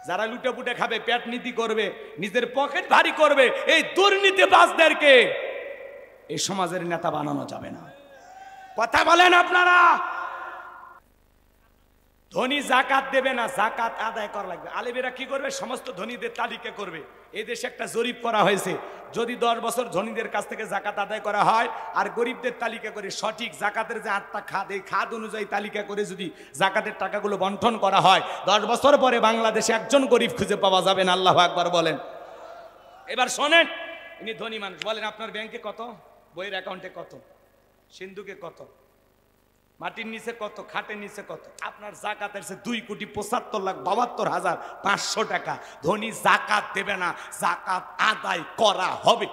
A: যারা লুটে পুটে খাবে, পেট নীতি করবে, নিজের পকেট ভারী করবে, এই দুর্নীতিবাজদেরকে এই সমাজের নেতা বানানো যাবে না। কথা বলেন আপনারা? ধনী জাকাত দেবে না, জাকাত আদায় করা লাগবে। আলেমেরা কি করবে? সমস্ত ধনীদের তালিকা করবে। এই দেশে একটা জরিপ করা হয়েছে, যদি 10 বছর ধনীদের কাছ থেকে জাকাত আদায় করা হয় আর গরিবদের তালিকা করে সঠিক জাকাতের যে 8টা খাত, এই খাত অনুযায়ী তালিকা করে যদি জাকাতের টাকাগুলো বন্টন করা হয়, 10 বছর পরে বাংলাদেশে একজন গরিব খুঁজে পাওয়া যাবে না। আল্লাহু আকবার বলেন। এবার শোনেন, ইনি ধনী মানুষ, বলেন আপনার ব্যাংকে কত, বইয়ের অ্যাকাউন্টে কত, সিন্ধুকে কত, মাটির নিচে কত, খাটের নিচে কত? আপনার জাকাতের 2,75,72,500 টাকা। ধনী জাকাত দেবে না, জাকাত আদায় করা হবে।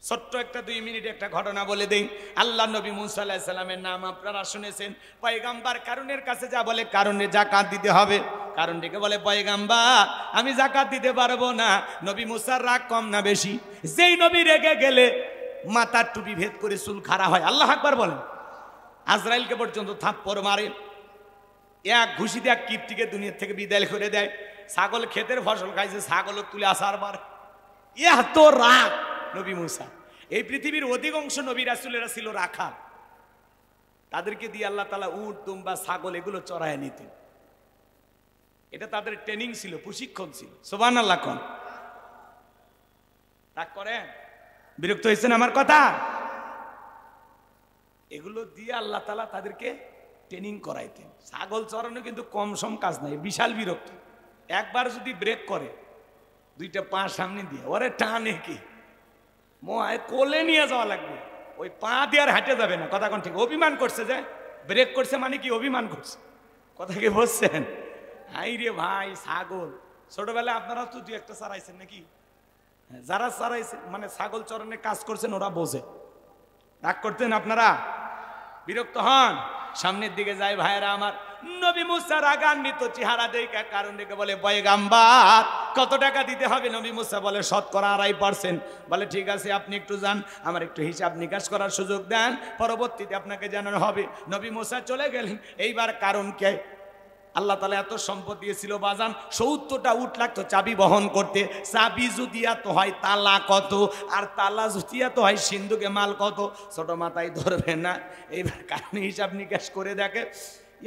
A: ছোট্ট একটা 2 মিনিট একটা ঘটনা বলে দেই। আল্লাহ নবী মুসা আলাইহিস সালামের নাম আপনারা শুনেছেন। পয়গাম্বার কারুনের কাছে যা বলে, কারুনে জাকাত দিতে হবে। কারণ ডেকে বলে, পয়গাম্বার আমি জাকাত দিতে পারবো না। নবী মুসার রাগ কম না বেশি? যেই নবী রেগে গেলে মাথার টুপি ভেদ করে চুল খাড়া হয়। আল্লাহু আকবার বলেন। আজরাইলকে পর্যন্ত থাপ্পড় মারে, এক ঘুষি দিয়ে কীর্তিকে দুনিয়া থেকে বিদায় করে দেয়। ছাগল ক্ষেতের ফসল খাইছে, ছাগলও তুলে আসার বার। এত রাগ নবী মুসা। এই পৃথিবীর অধিকাংশ নবী রাসূলেরা ছিল রাখাল, তাদেরকে দিয়ে আল্লাহ তাআলা উট, দুম্বা, ছাগল এগুলো চড়ায় নিতেন। এটা তাদের ট্রেনিং ছিল, প্রশিক্ষণ ছিল। সুবহানাল্লাহ। কোন রাগ করেন? বিরক্ত হয়েছেন আমার কথা? এগুলো দিয়ে আল্লাহ তাআলা তাদেরকে ট্রেনিং করাইতেন। ছাগল চড়ানো কিন্তু কম সম কাজ নাই, বিশাল বিরক্ত। একবার যদি ব্রেক করে, 2টা পা সামনে দিয়ে ওরে টানে কি মোয়ায় কোলে নিয়ে যাওয়া লাগবে, ওই পা দিয়ে আর হাঁটে যাবে না। কথা কোন ঠিক? অভিমান করছে, যে ব্রেক করছে মানে কি অভিমান করছে। কথা কি বলছেন? হাই রে ভাই, ছাগল ছোটবেলায় আপনারা তো 2-1টা চড়াইছেন নাকি? যারা চড়াইছেন মানে ছাগল চড়ানোর কাজ করছেন, ওরা বোঝে। রাগ করতেন আপনারা? বিরক্ত হন? সামনের দিকে যায় ভাইরা আমার। নবী মুসা রাগান্বিত চেহারা দেখে কারণ ডেকে বলে, পয়গাম্বার কত টাকা দিতে হবে? নবী মুসা বলে, 2.5%। বলে ঠিক আছে, আপনি একটু যান, আমার একটু হিসাব নিকাশ করার সুযোগ দেন, পরবর্তীতে আপনাকে জানানো হবে। নবী মুসা চলে গেলেন। এইবার কারণকে আল্লাহ তাআলা এত সম্পদ দিয়েছিল বাজান, 70টা উট লাগতো চাবি বহন করতে। চাবি যদি এত হয় তালা কত, আর তালা যদি এত হয় সিন্ধুকে মাল কত? ছোট মাথায় ধরবে না। এইবার কারণ হিসাব নিকাশ করে দেখে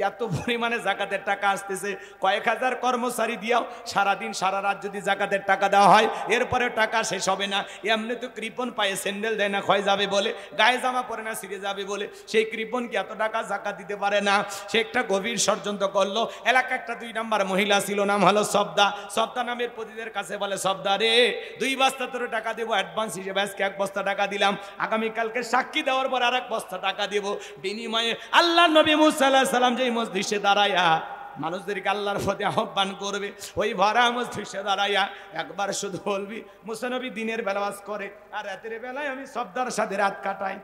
A: এত পরিমাণে জাকাতের টাকা আসতেছে, কয়েক হাজার কর্মচারী দিয়াও সারাদিন সারা রাত যদি জাকাতের টাকা দেওয়া হয় এরপরে টাকা শেষ হবে না। এমনি তো কৃপণ পায়ে স্যান্ডেল দেয় না, ক্ষয় যাবে বলে, গায়ে জামা পরে না ছিঁড়ে যাবে বলে, সেই কৃপণ কি এত টাকা জাকাত দিতে পারে না? সে একটা গভীর ষড়যন্ত্র করলো। এলাকা একটা 2 নাম্বার মহিলা ছিল, নাম হলো সবদা। সবদা নামের পতিদের কাছে বলে, সবদা রে 2 বস্তা তোর টাকা দেবো অ্যাডভান্স হিসেবে, আজকে 1 বস্তা টাকা দিলাম, আগামীকালকে সাক্ষী দেওয়ার পর আর 1 বস্তা টাকা দেবো। বিনিময়ে আল্লাহ নবী মুসা আলাইহিস সালাম যেই মজলিসে দাঁড়ায়া মানুষদেরকে আল্লাহর পথে আহ্বান করবে, ওই ভরা মজলিসে দাঁড়াইয়া একবার শুধু বলবি, মুসা নবী দিনের বেলা ওয়াজ করে আর রাতের বেলায় আমি সবদার সাথে রাত কাটাই।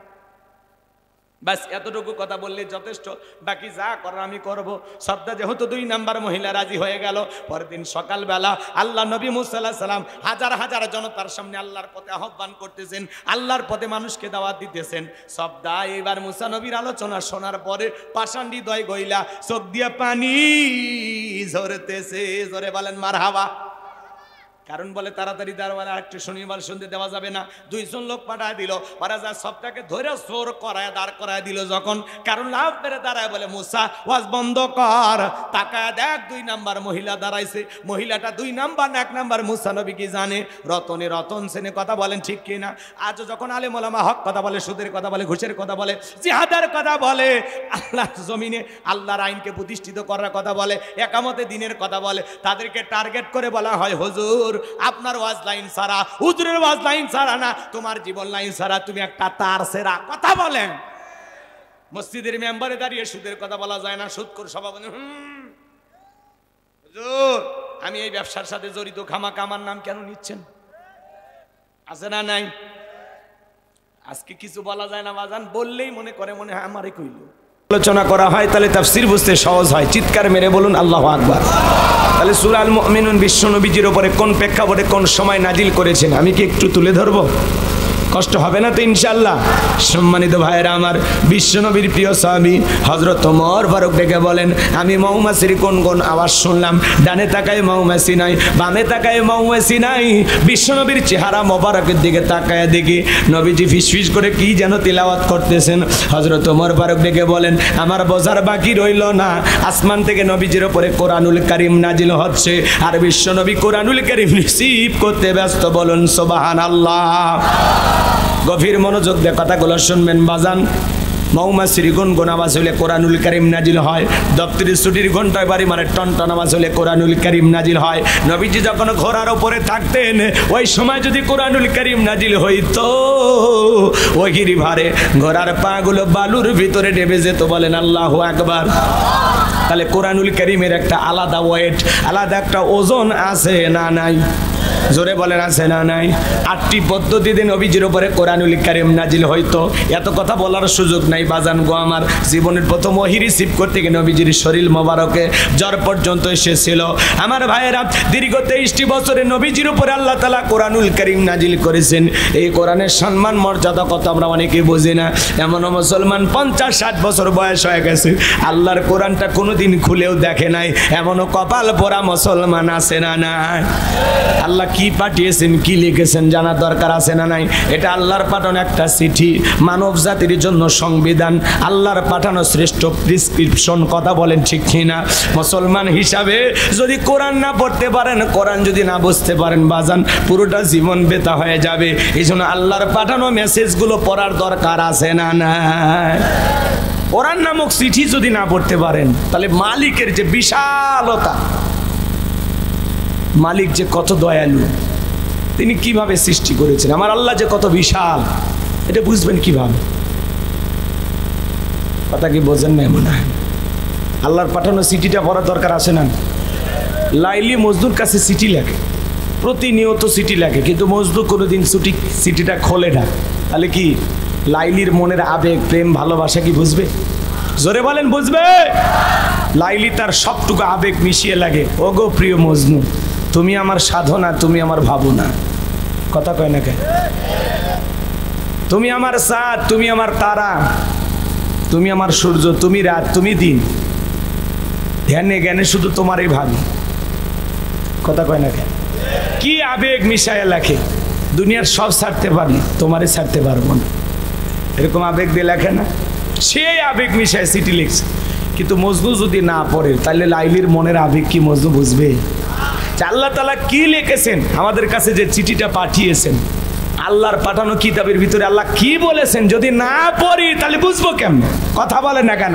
A: বাস এতটুকু কথা বললে যথেষ্ট, বাকি যা করার আমি করব। সবদা যেহেতু 2 নাম্বার মহিলা রাজি হয়ে গেল, পরের দিন সকালবেলা আল্লাহ নবী মুসা আলাইহিস সালাম হাজার হাজার জনতার সামনে আল্লাহর পথে আহ্বান করতেছেন, আল্লাহর পথে মানুষকে দাওয়াত দিতেছেন। সবদা এবার মুসা নবীর আলোচনা শোনার পরে পাষাণ হৃদয় গইলা চোখ দিয়ে পানি ঝরতেছে। জোরে বলেন মারহাবা। কারণ বলে তাড়াতাড়ি দাঁড়ালে আরেকটু শনিবার শুনতে দেওয়া যাবে না। 2 জন লোক পাঠায় দিল, ওরা যা সবটাকে ধরে জোর করায় দাঁড় করায় দিল। যখন কারণ লাভ পেরে দাঁড়ায় বলে, মুসা ওয়াজ বন্ধ কর, তাকায় দেখ 2 নাম্বার মহিলা দাঁড়াইছে। মহিলাটা 2 নাম্বার না 1 নাম্বার মুসা নবী কি জানে? রতনে রতন সেনে কথা বলেন ঠিক কিনা? আজ যখন আলেম ওলামা হক কথা বলে, সুদের কথা বলে, ঘুষের কথা বলে, জিহাদের কথা বলে, আল্লাহর জমিনে আল্লাহর আইনকে প্রতিষ্ঠিত করার কথা বলে, একামতে দিনের কথা বলে, তাদেরকে টার্গেট করে বলা হয়, হুজুর আপনার ওয়াজ লাইন ছাড়া, হুজুরের ওয়াজ লাইন ছাড়া না, তোমার জীবন লাইন ছাড়া, তুমি একটা তার সেরা কথা বলেন। মসজিদের মেম্বারে দাঁড়িয়ে সুদের কথা বলা যায় না, সুদখোর সভাপতি হুজুর আমি এই ব্যবসার সাথে জড়িত, খামাখা আমার নাম কেন নিচ্ছেন? আছে না নাই? আজকে কিছু বলা যায় না বাজান, বললেই মনে করে মনে হয় আমারই কইল। আলোচনা করা হয় তাহলে তাফসীর বুঝতে সহজ হয়। চিৎকার মেরে বলুন আল্লাহু আকবার। তাহলে সূরা আল মুমিনুন বিশ্ব নবীজির উপরে কোন প্রেক্ষাপটে কোন সময় নাজিল করেছেন আমি কি একটু তুলে ধরবো? কষ্ট হবে না তো ইনশাআল্লাহ? সম্মানিত ভাইয়েরা আমার, বিশ্বনবীর প্রিয় সাহাবী হযরত ওমর ফারুক ডেকে বলেন, আমি মৌমাছির কোন কোন আওয়াজ শুনলাম, ডানে তাকায় মৌমাছি নাই, বামে তাকায় মৌমাছি নাই, বিশ্বনবীর চেহারা মোবারকের দিকে তাকায় দেখি নবীজি ফিসফিস করে কি যেন তিলাওয়াত করতেছেন। হযরত ওমর ফারুক ডেকে বলেন, আমার বোঝার বাকি রইল না, আসমান থেকে নবীজির উপরে কোরআনুল কারীম নাজিল হচ্ছে আর বিশ্বনবী কোরআনুল কারীম রিসিভ করতে ব্যস্ত। বলুন সুবহানাল্লাহ। গভীর মনোযোগ দিয়ে কথাগুলো শুনবেন বাজান। মৌমাছির গুনগুন আওয়াজ হলে কোরআনুল কারীম নাজিল হয়, দপ্তরি ছুটির ঘন্টায় বাড়ি মানে টনটন আওয়াজ হলে কোরআনুল কারীম নাজিল হয়। নবীজি যখন ঘোড়ার উপরে থাকতেন ওই সময় যদি কোরআনুল কারীম নাজিল হইতো, ওহির ভারে ঘোড়ার পাগুলো বালুর ভিতরে ডেবে যেত। বলেন আল্লাহু আকবার। তাহলে কোরআনুল কারীমের একটা আলাদা ওয়েট, আলাদা একটা ওজন আছে না নাই? জোরে বলেন আছে না নাই? 8টি পদ্ধতিতে নবীজির উপরে কোরআনুল কারীম নাজিল হইতো। এত কথা বলার সুযোগ নাই বাজান গো আমার। জীবনের প্রথম ওহী রিসিভ করতে গিয়ে নবীজির শরীর মোবারকে জ্বর পর্যন্ত এসেছিল। আমার ভাইয়েরা, দীর্ঘ 23টি বছরে নবীজির উপরে আল্লাহ তাআলা কোরআনুল কারীম নাজিল করেছেন। এই কোরআনের সম্মান মর্যাদা কত আমরা অনেকেই বুঝি না। এমন মুসলমান 50-60 বছর বয়স হয়ে গেছে, আল্লাহর কোরআনটা কোনোদিন খুলেও দেখে নাই, এমনও কপাল পোড়া মুসলমান আছে না নাই? আল্লাহ কি পাঠিয়েছেন, কি লিখেছেন জানার দরকার আছে না নাই? এটা আল্লাহর পাঠানো একটা চিঠি, মানব জাতির জন্য সংবিধান, আল্লাহর পাঠানো শ্রেষ্ঠ প্রেসক্রিপশন। কথা বলেন ঠিক কিনা? মুসলমান হিসাবে যদি কোরআন না পড়তে পারেন, কোরআন যদি না বুঝতে পারেন বাজান, পুরোটা জীবন বেতা হয়ে যাবে। এই জন্য আল্লাহর পাঠানো মেসেজগুলো পড়ার দরকার আছে না নাই? কোরআন নামক চিঠি যদি না পড়তে পারেন, তাহলে মালিকের যে বিশালতা, মালিক যে কত দয়ালু, তিনি কিভাবে সৃষ্টি করেছেন, আমার আল্লাহ যে কত বিশাল, এটা বুঝবেন কিভাবে? কথা কি বোঝেন না? মনে হয় আল্লাহর পাঠানো চিঠিটা পড়ার দরকার আছে না? লাইলি মজদুর কাছে চিঠি লেখে, প্রতিনিয়ত চিঠি লেখে, কিন্তু মজদুর কোনোদিন চিঠিটা খোলে না। তাহলে কি লাইলির মনের আবেগ, প্রেম, ভালোবাসা কি বুঝবে? জোরে বলেন বুঝবে? লাইলি তার সবটুকু আবেগ মিশিয়ে লাগে, ওগো প্রিয় মজনু, তুমি আমার সাধনা, তুমি আমার ভাবনা। কথা কয় না কেন? তুমি আমার চাঁদ, তুমি আমার তারা, তুমি আমার সূর্য, তুমি রাত, তুমি দিন, ধ্যানে জ্ঞানে শুধু তোমারই ভাবি। কথা কয় না কেন? কি আবেগ মিশায় লেখে, দুনিয়ার সব ছাড়তে পারি, তোমারে ছাড়তে পারবো না, এরকম আবেগ দিয়ে লেখে না? সেই আবেগ মিশায় চিঠি লিখছে। কিন্তু মজনু যদি না পড়ে তাহলে লাইলির মনের আবেগ কি মজনু বুঝবে? আল্লাহ তাআলা কি লিখেছেন আমাদের কাছে, যে চিঠিটা পাঠিয়েছেন, আল্লাহর পাঠানো কিতাবের ভিতরে আল্লাহ কি বলেছেন যদি না পড়ি তাহলে বুঝবো কেমন? কথা বলে না কেন?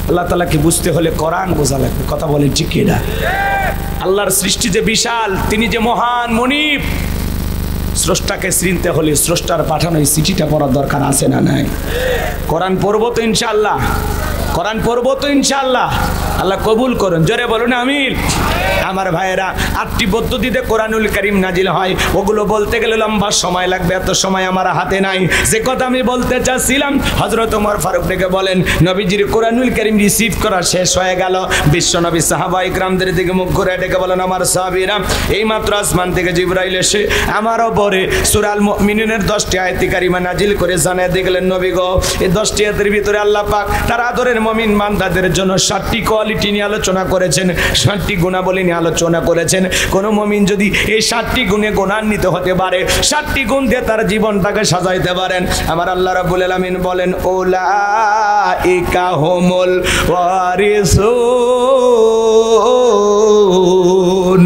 A: আল্লাহ তাআলাকে বুঝতে হলে কোরআন বোঝা লাগবে। কথা বলেন ঠিক কি না? আল্লাহর সৃষ্টি যে বিশাল, তিনি যে মহান মনিব, স্রষ্টাকে চিনতে হলে স্রষ্টার পাঠানো এই চিঠিটা পড়ার দরকার আছে না নাই? কোরআন পড়বো তো ইনশাআল্লাহ, কোরআন পড়বো তো ইনশাআল্লাহ। আল্লাহ কবুল করুন, জোরে বলুন আমিন। আমার ভাইয়েরা, 8টি পদ্ধতিতে কোরআনুল কারীম নাজিল হয়, ওগুলো বলতে গেলে লম্বা সময় লাগবে, এত সময় আমার হাতে নাই। যে কথা আমি বলতে চাচ্ছিলাম, হযরত ওমর ফারুক ডেকে বলেন, নবীজির কোরআনুল কারীম রিসিভ করা শেষ হয়ে গেল। বিশ্ব নবী সাহাবায়ে কেরামদের দিকে মুখ করে ডেকে বলেন, আমার সাহাবীরা, এইমাত্র আসমান থেকে জিবরাইল এসে আমার উপরে সূরা আল মুমিনুনের 10টি আয়াত কারিমা নাজিল করে জানায় দিয়ে গেলেন, নবী গো, এই 10টি আয়াতের ভিতরে আল্লাহ পাক তার আদরের মুমিন বান্দাদের জন্য 7টি কোয়ালিটি নিয়ে আলোচনা করেছেন, 7টি গুণাবলী নিয়ে আলোচনা করেছেন। কোন মুমিন যদি এই 7টি গুণে গুণান্বিত হতে পারে, 7টি গুণ দিয়ে তার জীবনটাকে সাজাইতে পারেন, আমার আল্লাহ রাব্বুল আলামিন বলেন, উলাইকা হুমুল ওয়ারিসুন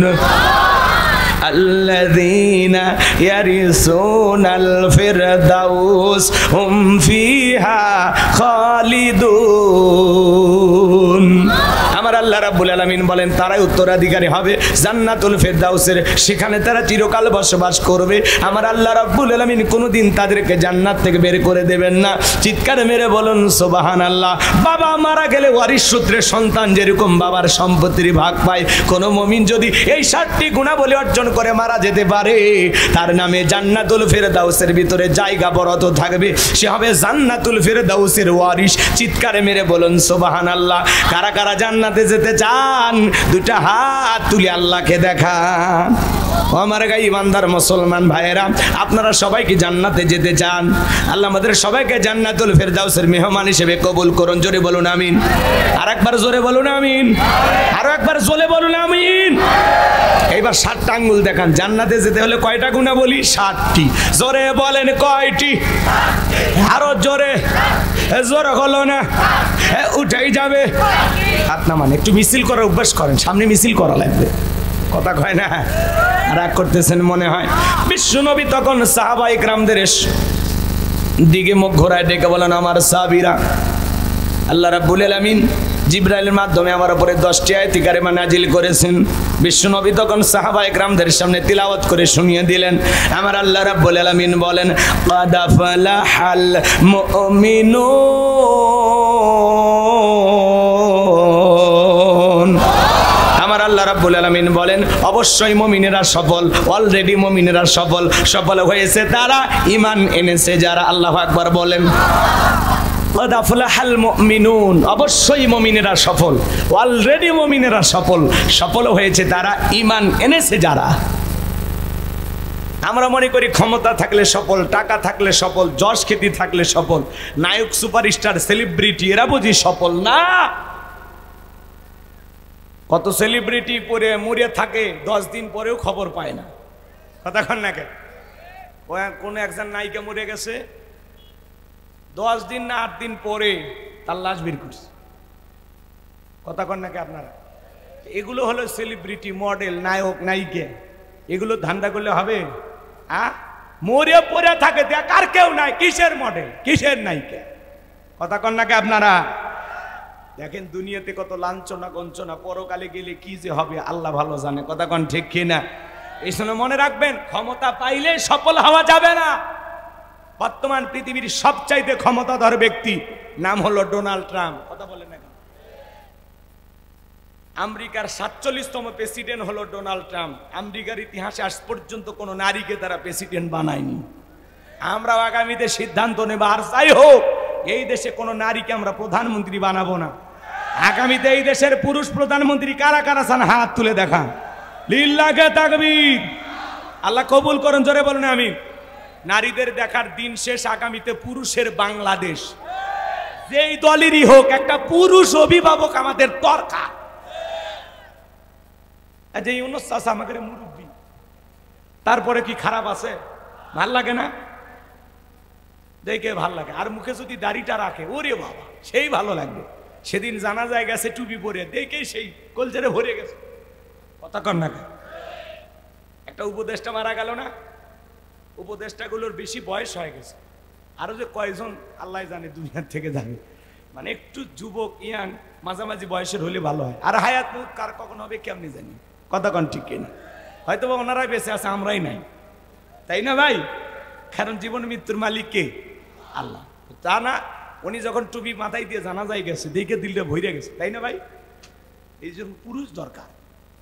A: আল্লাযীনা ইয়ারিসুনাল ফিরদাউস হুম ফিহা খালিদুন। আমার আল্লাহ রাব্বুল আলামিন বলেন, তারাই উত্তরাধিকারী হবে জান্নাতুল ফিরদাউসের, সেখানে তারা চিরকাল বসবাস করবে। আমার আল্লাহ রাব্বুল আলামিন কোনোদিন তাদেরকে জান্নাত থেকে বের করে দেবেন না। চিৎকার মেরে বলুন সুবহানাল্লাহ। বাবা মারা গেলে ওয়ারিশ সূত্রে সন্তান যেরকম বাবার সম্পত্তির ভাগ পায়, কোন মুমিন যদি এই 7টি গুণাবলী অর্জন করে মারা যেতে পারে, তার নামে জান্নাতুল ফিরদাউসের ভিতরে জায়গা বরাদ্দ থাকবে, সে হবে জান্নাতুল ফিরদাউসের ওয়ারিশ। চিৎকার মেরে বলুন সুবহানাল্লাহ। কারা কারা জান্নাতে যেতে চান? 2টা হাত তুলে আল্লাহকে দেখান। আমার গাই ইমানদার মুসলমান ভাইয়েরা, আপনারা সবাই কি জান্নাতে যেতে চান? আল্লাহ আমাদের সবাইকে জান্নাতুল ফিরদাউসের মেহমান হিসেবে কবুল করুন, জোরে বলুন আমিন। আরেকবার জোরে বলুন আমিন, আরো একবার জোরে বলুন আমিন। এইবার 7টা আঙ্গুল দেখান। জান্নাতে যেতে হলে কয়টা গুণা বলি? 7টি। জোরে বলেন কয়টি? আরো জোরে, জোরে হলো না, উঠেই যাবে। হাত নামান, একটু মিছিল করার অভ্যাস করেন, সামনে মিছিল করা লাগবে। কথা কয় না, রাগ করতেছেন মনে হয়। বিশ্বনবী তখন সাহাবায়ে কেরামদের দিকে মুখ ঘোরায় ডেকে বলেন, আমার সাহাবীরা, আল্লাহ রাব্বুল আলামিন জিবরাইলের মাধ্যমে আমার উপরে 10টি আয়াত কারিমা নাজিল করেছেন। বিশ্বনবী তখন সাহাবায়ে কেরামদের সামনে তিলাওয়াত করে শুনিয়ে দিলেন। আমার আল্লাহ রাব্বুল আলামিন বলেন, ক্বাদ আফলাহাল মুমিনুন। আমার আল্লাহ রাব্বুল আলামিন বলেন, অবশ্যই মুমিনেরা সফল, অলরেডি মুমিনেরা সফল। সফল হয়েছে তারা, ঈমান এনেছে যারা। আল্লাহু আকবার বলেন। ক্বাদ আফলাহাল মুমিনুন, অবশ্যই মুমিনেরা সফল, অলরেডি মুমিনেরা সফল। সফল হয়েছে তারা, ঈমান এনেছে যারা। আমরা মনে করি ক্ষমতা থাকলে সফল, টাকা থাকলে সফল, যশ খ্যাতি থাকলে সফল, নায়ক সুপারস্টার সেলিব্রিটি এরা বুঝি সফল না। কত সেলিব্রিটি পরে মরে থাকে, 10 দিন পরেও খবর পায় না। কথা কন না কেন? কোন একজন নায়িকা মরে গেছে, 10 দিন না 8 দিন পরে তার লাশ বের করছে। কথা কন না কে আপনারা? এগুলো হলো সেলিব্রিটি, মডেল, নায়ক, নায়িকা। এগুলো ধান্দা করলে হবে? মরে পড়ে থাকে, দেখ আর কেউ নাই, কিসের মডেল, কিসের নায়িকা? কথা কন না কে আপনারা? দেখেন দুনিয়াতে কত লাঞ্ছনা গঞ্চনা, পরকালে গেলে কি যে হবে আল্লাহ ভালো জানে। কথা কন ঠিক কিনা? এই জন্য মনে রাখবেন, ক্ষমতা পাইলে সফল হওয়া যাবে না। বর্তমান পৃথিবীর সবচাইতে ক্ষমতাধর ব্যক্তি নাম হলো ডোনাল্ড ট্রাম্প। কথা বলেন না? আমেরিকার 47তম প্রেসিডেন্ট হলো ডোনাল্ড ট্রাম্প। আমেরিকার ইতিহাসে আজ পর্যন্ত কোনো নারীকে তারা প্রেসিডেন্ট বানায়নি। আমরা আগামীতে সিদ্ধান্ত নেব, আর যাই হোক এই দেশে কোনো নারীকে আমরা প্রধানমন্ত্রী বানাবো না। আগামীতে এই দেশের পুরুষ প্রধানমন্ত্রী কারা কারা চান? হাত তুলে দেখান। লিল্লাহে তাকবীর। আল্লাহ কবুল করুন, জোরে বলুন আমিন। নারীদের দেখার দিন শেষ, আগামীতে পুরুষের বাংলাদেশ। যেই দলেরই হোক, একটা পুরুষ অভিভাবক আমাদের দরকার। যে ইউনুস চাচা আমাদের মুরব্বী, তারপরে কি খারাপ আছে? ভাল লাগে না? দেখে ভালো লাগে। আর মুখে যদি দাড়িটা রাখে, ওরে বাবা, সেই ভালো লাগবে। সেদিন জানাজায় গেছে টুপি পরে, দেখে সেই কলজারে ভরে গেছে। কথা কর না, একটা উপদেষ্টা মারা গেল না, উপদেষ্টাগুলোর বেশি বয়স হয়ে গেছে, আরো যে কয়জন আল্লাহ জানে দুনিয়ার থেকে যাবে, মানে একটু যুবক ইয়াং মাঝামাঝি বয়সের হলে ভালো হয়। আর হায়াত মুখ কার কখন হবে কেমনি জানি, কথা কন ঠিক কিনা? হয়তো বা ওনারাই বেঁচে আছে, আমরাই নাই, তাই না ভাই? কারণ জীবন মৃত্যুর মালিক কে? আল্লাহ। তা না, উনি যখন টুপি মাথায় দিয়ে জানাজায় গেছে, দেখে দিলটা ভরে গেছে, তাই না ভাই? এই জন্য পুরুষ দরকার,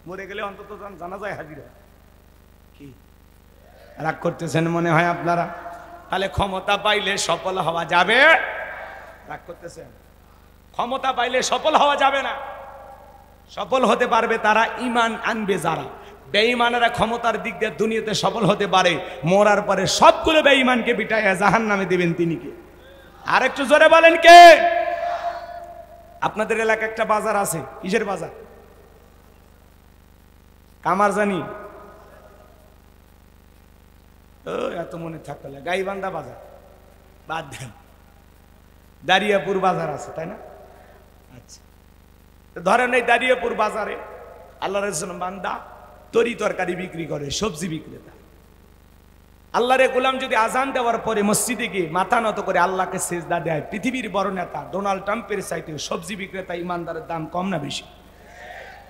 A: মরে গেলে অন্তত জানাজায় হাজির হয়। কি রাগ করতেছেন মনে হয় আপনারা? তাহলে ক্ষমতা পাইলে সফল হওয়া যাবে? রাগ করতেছেন? ক্ষমতা পাইলে সফল হওয়া যাবে না। সফল হতে পারবে তারা ঈমান আনবে যারা। বেঈমানেরা ক্ষমতার দিক দিয়ে দুনিয়াতে সফল হতে পারে, মরার পরে সবগুলো বেঈমানকে বিটাইয়া জাহান্নামে দেবেন তিনি কে? আর একটু জোরে বলেন কে? আপনাদের এলাকায় একটা বাজার আছে, কিসের বাজার? কামারজানি? ও এত মনে থাকতে, গাইবান্ধা বাজার বাদ দেন, দারিয়াপুর বাজার আছে, তাই না? আচ্ছা, ধরেন এই দারিয়াপুর বাজারে আল্লাহ রাসূল বান্দা তরি তরকারি বিক্রি করে, সবজি বিক্রেতা। আল্লাহর গোলাম যদি আজান দেওয়ার পরে মসজিদে গিয়ে মাথা নত করে আল্লাহকে সেজদা দেয়, পৃথিবীর বড় নেতা ডোনাল্ড ট্রাম্পের চাইতে সবজি বিক্রেতা ইমানদারের দাম কম না বেশি?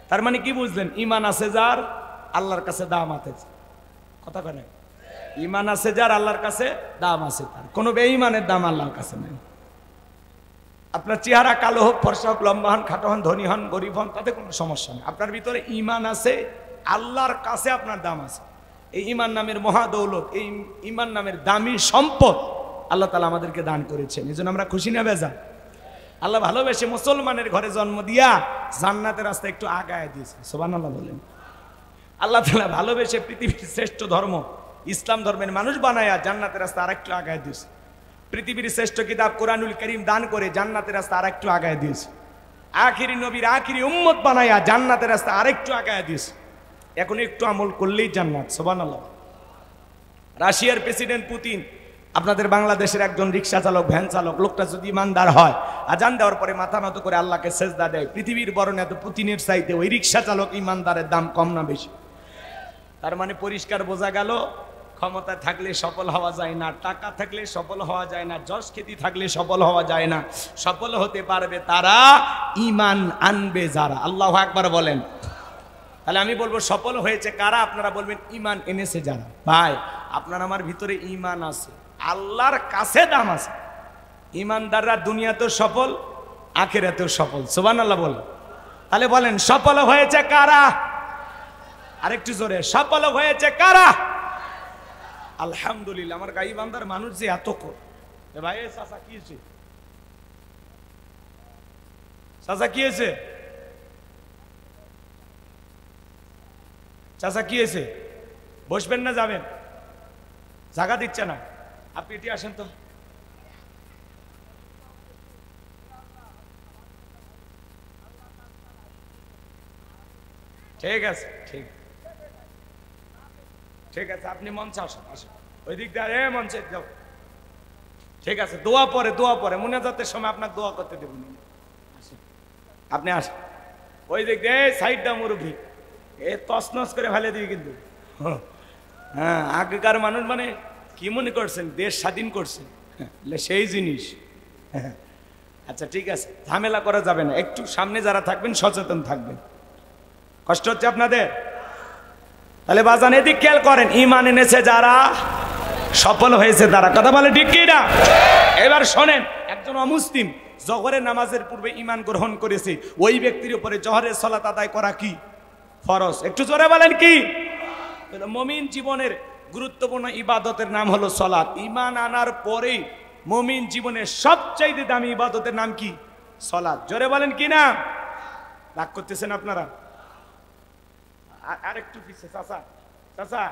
A: তার মানে কি বুঝলেন? ইমান আছে যার, আল্লাহর কাছে দাম আছে। কথা কেন? ইমান আছে যার, আল্লাহর কাছে দাম আছে তার। কোন বেঈমানের দাম আল্লাহর কাছে নেই। আপনার চেহারা কালো হোক, ফর্সা হোক, লম্বা হন, খাটো হন, ধনী হন, গরিব হন, তাতে কোনো সমস্যা নেই। আপনার ভিতরে ইমান আছে, আল্লাহর কাছে আপনার দাম আছে। এই ইমান নামের মহাদৌলত, এই ইমান নামের দামি সম্পদ আল্লাহ তাআলা আমাদেরকে দান করেছেন। এই জন্য আমরা খুশি না বেজা? আল্লাহ ভালোবেসে মুসলমানের ঘরে জন্ম দিয়া জান্নাতের রাস্তা একটু আগায় দিয়েছে। সুবহানাল্লাহ বলেন। আল্লাহ তাআলা ভালোবেসে পৃথিবীর শ্রেষ্ঠ ধর্ম ইসলাম ধর্মের মানুষ বানায়া জান্নাতের রাস্তা আরেকটু আগায় দিয়েছে। পৃথিবীর শ্রেষ্ঠ কিতাব কোরআনুল কারীম দান করে জান্নাতের রাস্তা আরেকটু আগায় দিয়েছে। আখিরি নবীর আখিরি উম্মত বানায়া জান্নাতের রাস্তা আরেকটু আগায় দিয়েছে। এখন একটু আমল করলেই জান্নাত। সুবহানাল্লাহ। রাশিয়ার প্রেসিডেন্ট পুতিন আপনাদের বাংলাদেশের একজন রিক্সা চালক, ভ্যান চালক, লোকটা যদি ইমানদার হয়, আজান দেওয়ার পরে মাথা নত করে আল্লাহকে সেজদা দেয়, পৃথিবীর বড় নেতা পুতিনের চাইতে ওই রিক্সা চালক ইমানদারের দাম কম না বেশি? তার মানে পরিষ্কার বোঝা গেল, ক্ষমতা থাকলে সফল হওয়া যায় না, টাকা থাকলে সফল হওয়া যায় না, যশ খ্যাতি থাকলে সফল হওয়া যায় না। সফল হতে পারবে তারা ঈমান আনবে যারা। আল্লাহু আকবার বলেন। তাহলে আমি বলবো সফল হয়েছে কারা? আপনারা বলবেন ঈমান এনেছে যারা। ভাই, আপনার আমার ভিতরে ঈমান আছে, আল্লাহর কাছে দাম আছে। ঈমানদাররা দুনিয়াতেও সফল, আখিরাতেও সফল। সুবহানাল্লাহ বলেন। তাহলে বলেন সফল হয়েছে কারা? আরেকটু জোরে, সফল হয়েছে কারা? আলহামদুলিল্লাহ। আমার গাইবান্ধার মানুষ যে এত ভাই, চাচা কি হয়েছে? চাচা কি হয়েছে? চাচা কি হয়েছে? বসবেন না যাবেন? জায়গা দিচ্ছে না। আপনি এটি আসেন তো। ঠিক আছে, ঠিক ঠিক আছে, আপনি মঞ্চে আসেন, আসেন ওই দিক দিয়ে মঞ্চে যাও। ঠিক আছে, দোয়া পরে, দোয়া পরে, মুনাজাতের সময় আপনার দোয়া করতে দেব। আপনি আসেন ওই দিক দিয়ে, সাইডটা মুরব্বী এ তছনছ করে ফেলে দিবি কিন্তু। হ্যাঁ, আগেকার মানুষ মানে কি মনে করছেন দেশ স্বাধীন করছেন? সেই জিনিস। আচ্ছা ঠিক আছে, ঝামেলা করা যাবে না, একটু সামনে যারা থাকবেন সচেতন থাকবেন। কষ্ট হচ্ছে আপনাদের? তাহলে বাজান এদিক খেয়াল করেন, ঈমান এনেছে যারা, সফল হয়েছে তারা। কথা বলে ঠিক কি না? এবার শোনেন, একজন অমুসলিম জোহরের নামাজের পূর্বে ঈমান গ্রহণ করেছে, ওই ব্যক্তির উপরে জোহরের সালাত আদায় করা কি ফরজ? একটু জোরে বলেন কি? মুমিন জীবনের গুরুত্বপূর্ণ ইবাদতের নাম হলো সালাত। ঈমান আনার পরেই মুমিন জীবনের সবচাইতে দামি ইবাদতের নাম কি? সালাত। জোরে বলেন কি না? রাগ করতেছেন আপনারা? আরেকটু পিছে চাচা, চাচা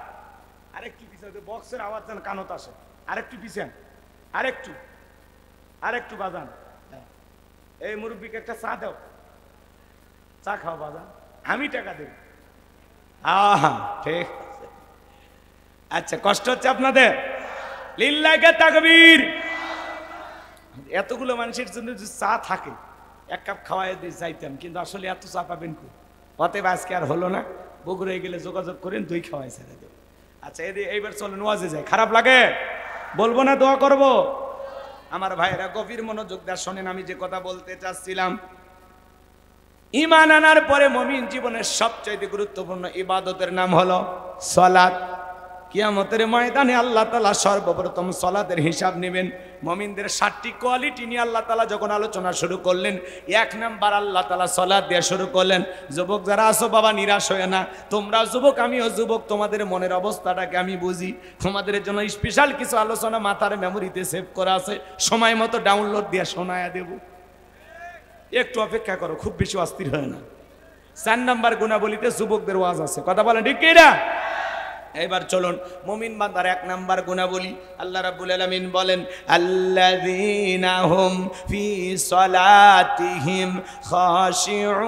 A: আরেকটু পিছে, বক্সের আওয়াজ যেন কানত আসে। আরেকটু পিছেন, আরেকটু, আরেকটু বাজান। এই মুরব্বীকে একটা চা দাও, চা খাও বাজান, আমি টাকা দেব। ঠিক আছে। আচ্ছা, কষ্ট হচ্ছে আপনাদের? লিল্লাহে তাকবীর। এতগুলো মানুষের জন্য যদি চা থাকে এক কাপ খাওয়াই দিয়ে যাইতাম, কিন্তু আসলে এত চা পাবেন কো? অতএব আজকে আর হলো না, বগুড়ায় গেলে যোগাযোগ করেন, দই খাওয়াই ছেড়ে দেব। আচ্ছা এইবার চলেন ওয়াজে যায়। খারাপ লাগে বলবো না, দোয়া করব। আমার ভাইরা গভীর মনোযোগ দিয়ে শোনেন, আমি যে কথা বলতে চাচ্ছিলাম, ঈমান আনার পরে মুমিন জীবনের সবচেয়ে গুরুত্বপূর্ণ ইবাদতের নাম হলো সালাত। কিয়ামতের ময়দানে আল্লাহ তাআলা সর্বপ্রথম সালাতের হিসাব নেবেন। মুমিনদের 7টি কোয়ালিটি নিয়ে আল্লাহ তাআলা যখন আলোচনা শুরু করলেন, 1 নাম্বার আল্লাহ তাআলা সালাত দিয়ে শুরু করলেন। যুবক যারা আছো বাবা, নিরাশ হয়ে না, তোমরা যুবক, আমিও যুবক, তোমাদের মনের অবস্থাটাকে আমি বুঝি। তোমাদের জন্য স্পেশাল কিছু আলোচনা মাথার মেমোরিতে সেভ করা আছে, সময় মতো ডাউনলোড দিয়ে শোনায়া দেব। একটু অপেক্ষা করো, খুব বেশি অস্থির হয় না। 4 নাম্বার গুণাবলীতে যুবকদের ওয়াজ আছে, কথা বলেন ঠিক কি না? এবার চলুন মুমিন বান্দার 1 নাম্বার গুণাবলী। আল্লাহ রাব্বুল আলামিন বলেন, আল্লাযীনা হুম ফি সালাতিহিম খাশিউন।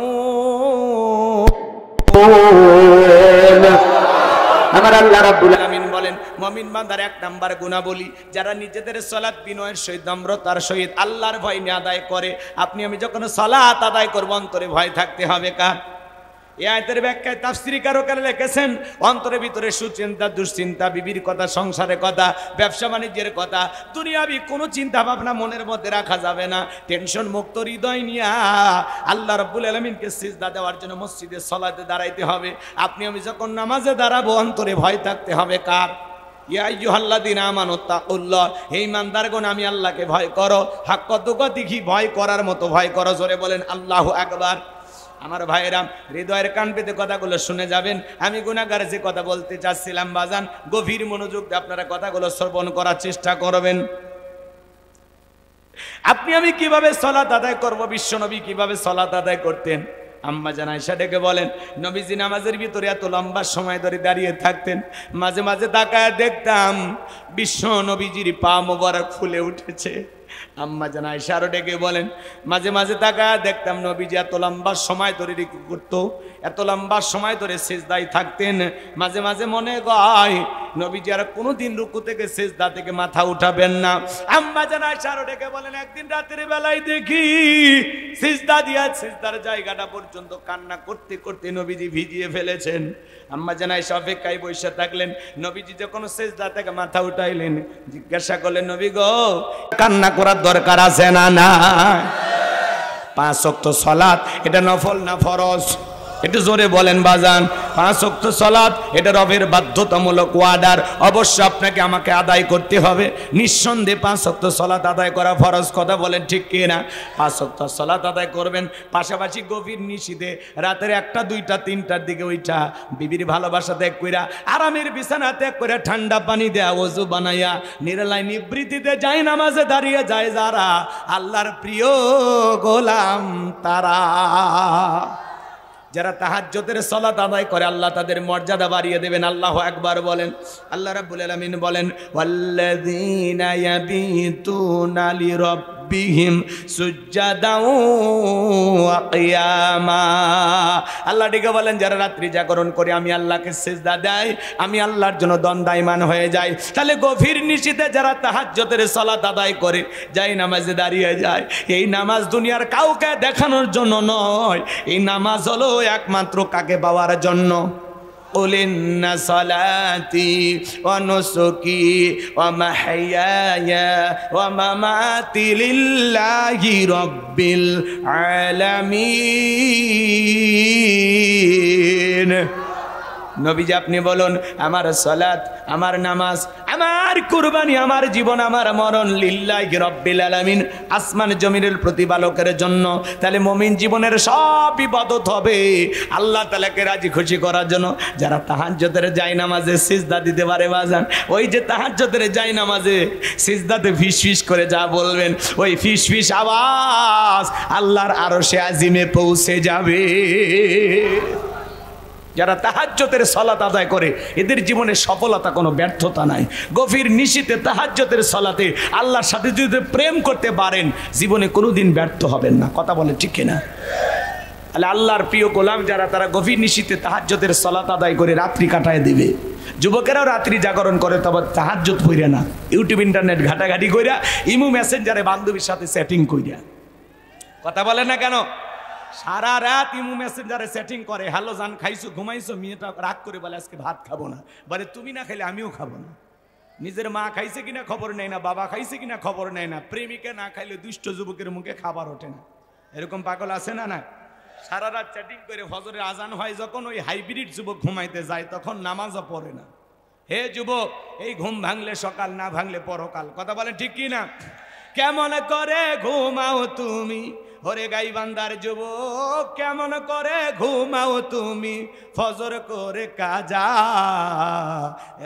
A: আমার আল্লাহ রাব্বুল আলামিন বলেন, মুমিন বান্দার 1 নাম্বার গুণাবলী, যারা নিজেদের সালাত বিনয়ের সহিত, নম্রতার সহিত, আল্লাহর ভয় নিয়ে আদায় করে। আপনি আমি যখন সালাত আদায় করব, অন্তরে ভয় থাকতে হবে কার? এই আয়াতের ব্যাখ্যায় তাফসীরকাররা লিখেছেন, অন্তরের ভিতরে সুচিন্তা, দুশ্চিন্তা, বিবির কথা, সংসারের কথা, ব্যবসা বাণিজ্যের কথা, দুনিয়াবি কোনো চিন্তা ভাবনা মনের মধ্যে রাখা যাবে না। টেনশন মুক্ত হৃদয় নিয়ে আল্লাহ রাব্বুল আলামিনকে সিজদা দেওয়ার জন্য মসজিদে সালাতে দাঁড়াইতে হবে। আপনি আমি যখন নামাজে দাঁড়াবো, অন্তরে ভয় থাকতে হবে কার? ইয়া আইয়ুহাল্লাযীনা আমানু তাকুল্লাহ, হে ঈমানদারগণ আমি আল্লাহকে ভয় করো, হাক্কা তুকাতিহি, ভয় করার মতো ভয় করো। জোরে বলেন আল্লাহু আকবার। আমার ভাইয়েরা, হৃদয়ের কান পেতে কথাগুলো শুনে যাবেন। আমি গুনাহগার যে কথা বলতে চাচ্ছিলাম বাজান, গভীর মনোযোগ দিয়ে আপনারা কথাগুলো শ্রবণ করার চেষ্টা করবেন। আপনি আমি কিভাবে সালাত আদায় করব, বিশ্বনবী কিভাবে সালাত আদায় করতেন? আম্মা জান আয়েশা ডেকে বলেন, নবীজি নামাজের ভিতরে এত লম্বা সময় ধরে দাঁড়িয়ে থাকতেন, মাঝে মাঝে তাকায় দেখতাম বিশ্ব নবীজির পা মোবারক ফুলে উঠেছে। আম্মা জান আয়েশা আরো ডেকে বলেন, মাঝে মাঝে তাকায় দেখতাম নবীজি এত লম্বা সময় ধরে রুকু করত, এত লম্বা সময় ধরে সিজদায় থাকতেন। মাঝে মাঝে মনে হয় নবীজি আর কোনোদিন রুকু থেকে সিজদা থেকে মাথা উঠাবেন না। আম্মা জান আয়েশা আরো ডেকে বলেন, একদিন রাতের বেলায় দেখি সিজদা দিয়া সিজদার জায়গাটা পর্যন্ত কান্না করতে করতে নবীজি ভিজিয়ে ফেলেছেন। আম্মা জান আয়েশা অপেক্ষায় বসে থাকলেন। নবীজি যখন সিজদা থেকে মাথা উঠাইলেন, জিজ্ঞাসা করলেন, নবী গো, কান্না করার দরকার আছে না? না। 5 ওয়াক্ত সালাত এটা নফল না ফরজ? একটু জোরে বলেন বাজান। 5 ওয়াক্ত সালাত এটা রবের বাধ্যতামূলক ওয়ার্ডার, অবশ্য আপনাকে আমাকে আদায় করতে হবে। নিঃসন্দেহে 5 ওয়াক্ত সালাত আদায় করা ফরজ, কথা বলেন ঠিক কি না? 5 ওয়াক্ত সালাত আদায় করবেন, পাশাপাশি গভীর নিশীথে রাতের 1টা 2টা 3টার দিকে ওইটা বিবির ভালোবাসা ত্যাগ কইরা, আরামের বিছানা ত্যাগ করে, ঠান্ডা পানি দেয়া ওযু বানাইয়া, নিরালায় নিবৃত্তিতে যায় নামাজে দাঁড়িয়ে যায় যারা, আল্লাহর প্রিয় গোলাম তারা। যারা তাহাজ্জুদের সালাত আদায় করে, আল্লাহ তাদের মর্যাদা বাড়িয়ে দেবেন। আল্লাহু আকবার বলেন। আল্লাহ রাব্বুল আলামিন বলেন, ওয়াল্লাযীনা ইয়াবিতুনা লিরাব্বিহিম সুজদাও ওয়া কিয়ামা। আল্লাহ ডেকে বলেন, যারা রাত্রি জাগরণ করে আমি আল্লাহকে সিজদা দেয়, আমি আল্লাহর জন্য দণ্ডায়মান হয়ে যাই। তাহলে গভীর নিশীথে যারা তাহাজ্জুদের সালাত আদায় করে, যাই নামাজে দাঁড়িয়ে যায়, এই নামাজ দুনিয়ার কাউকে দেখানোর জন্য নয়, এই নামাজ হলো একমাত্র কাকে পাওয়ার জন্য? قل إن صلاتي ونسكي ومحياي ومماتي لله رب العالمين। নবীজি আপনি বলুন, আমার সালাত, আমার নামাজ, আমার কুরবানি, আমার জীবন, আমার মরণ লিল্লাহি রাব্বিল আলামিন, আসমান জমিনের প্রতিপালকের জন্য। তাহলে মুমিন জীবনের সব ইবাদত হবে আল্লাহ তাআলাকে রাজি খুশি করার জন্য। যারা তাহাজ্জুদের জায়নামাজে সিজদা দিতে পারে বাজান, ওই যে তাহাজ্জুদের জায়নামাজে সিজদাতে ফিসফিস করে যা বলবেন, ওই ফিসফিস আওয়াজ আল্লাহর আরশে আজিমে পৌঁছে যাবে। যারা তাহাজ্জুদের সালাত আদায় করে, এদের জীবনে সফলতা, কোনো ব্যর্থতা নাই। গভীর নিশীথে তাহাজ্জুদের সালাতে আল্লাহর সাথে যদি প্রেম করতে পারেন, জীবনে কোনোদিন ব্যর্থ হবেন না, কথা বলে ঠিক কিনা? তাহলে আল্লাহর প্রিয় গোলাম যারা, তারা গভীর নিশীথে তাহাজ্জুদের সালাত আদায় করে রাত্রি কাটায় দিবে। যুবকেরাও রাত্রি জাগরণ করে, তবে তাহাজ্জুদ কইরা না, ইউটিউব ইন্টারনেট ঘাটাঘাটি কইরা, ইমু মেসেঞ্জারে বান্ধবীর সাথে সেটিং কইরা। কথা বলে না কেন? সারা রাত ইমু মেসেঞ্জারে সেটিং করে, হ্যালো জান খাইছো ঘুমাইছো, মেয়েটা রাগ করে বলে আজকে ভাত খাবো না, বলে তুমি না খাইলে আমিও খাবো না। নিজের মা খাইছে কিনা খবর নেয় না, বাবা খাইছে কিনা খবর নেয় না, প্রেমিকা না খাইলে দুষ্ট যুবকের মুখে খাবার ওঠে না। এরকম পাগল আছে না? না, সারা রাত চ্যাটিং করে ফজরের আজান হয় যখন, ওই হাইব্রিড যুবক ঘুমাইতে যায় তখন নামাজও পড়ে না। হে যুবক, এই ঘুম ভাঙলে সকাল, না ভাঙলে পরকাল। কথা বলেন ঠিক কি না? কেমন করে ঘুমাও তুমি ওরে গাইবান্দার যুবক, কেমন করে ঘুমাও তুমি ফজর করে কাজা,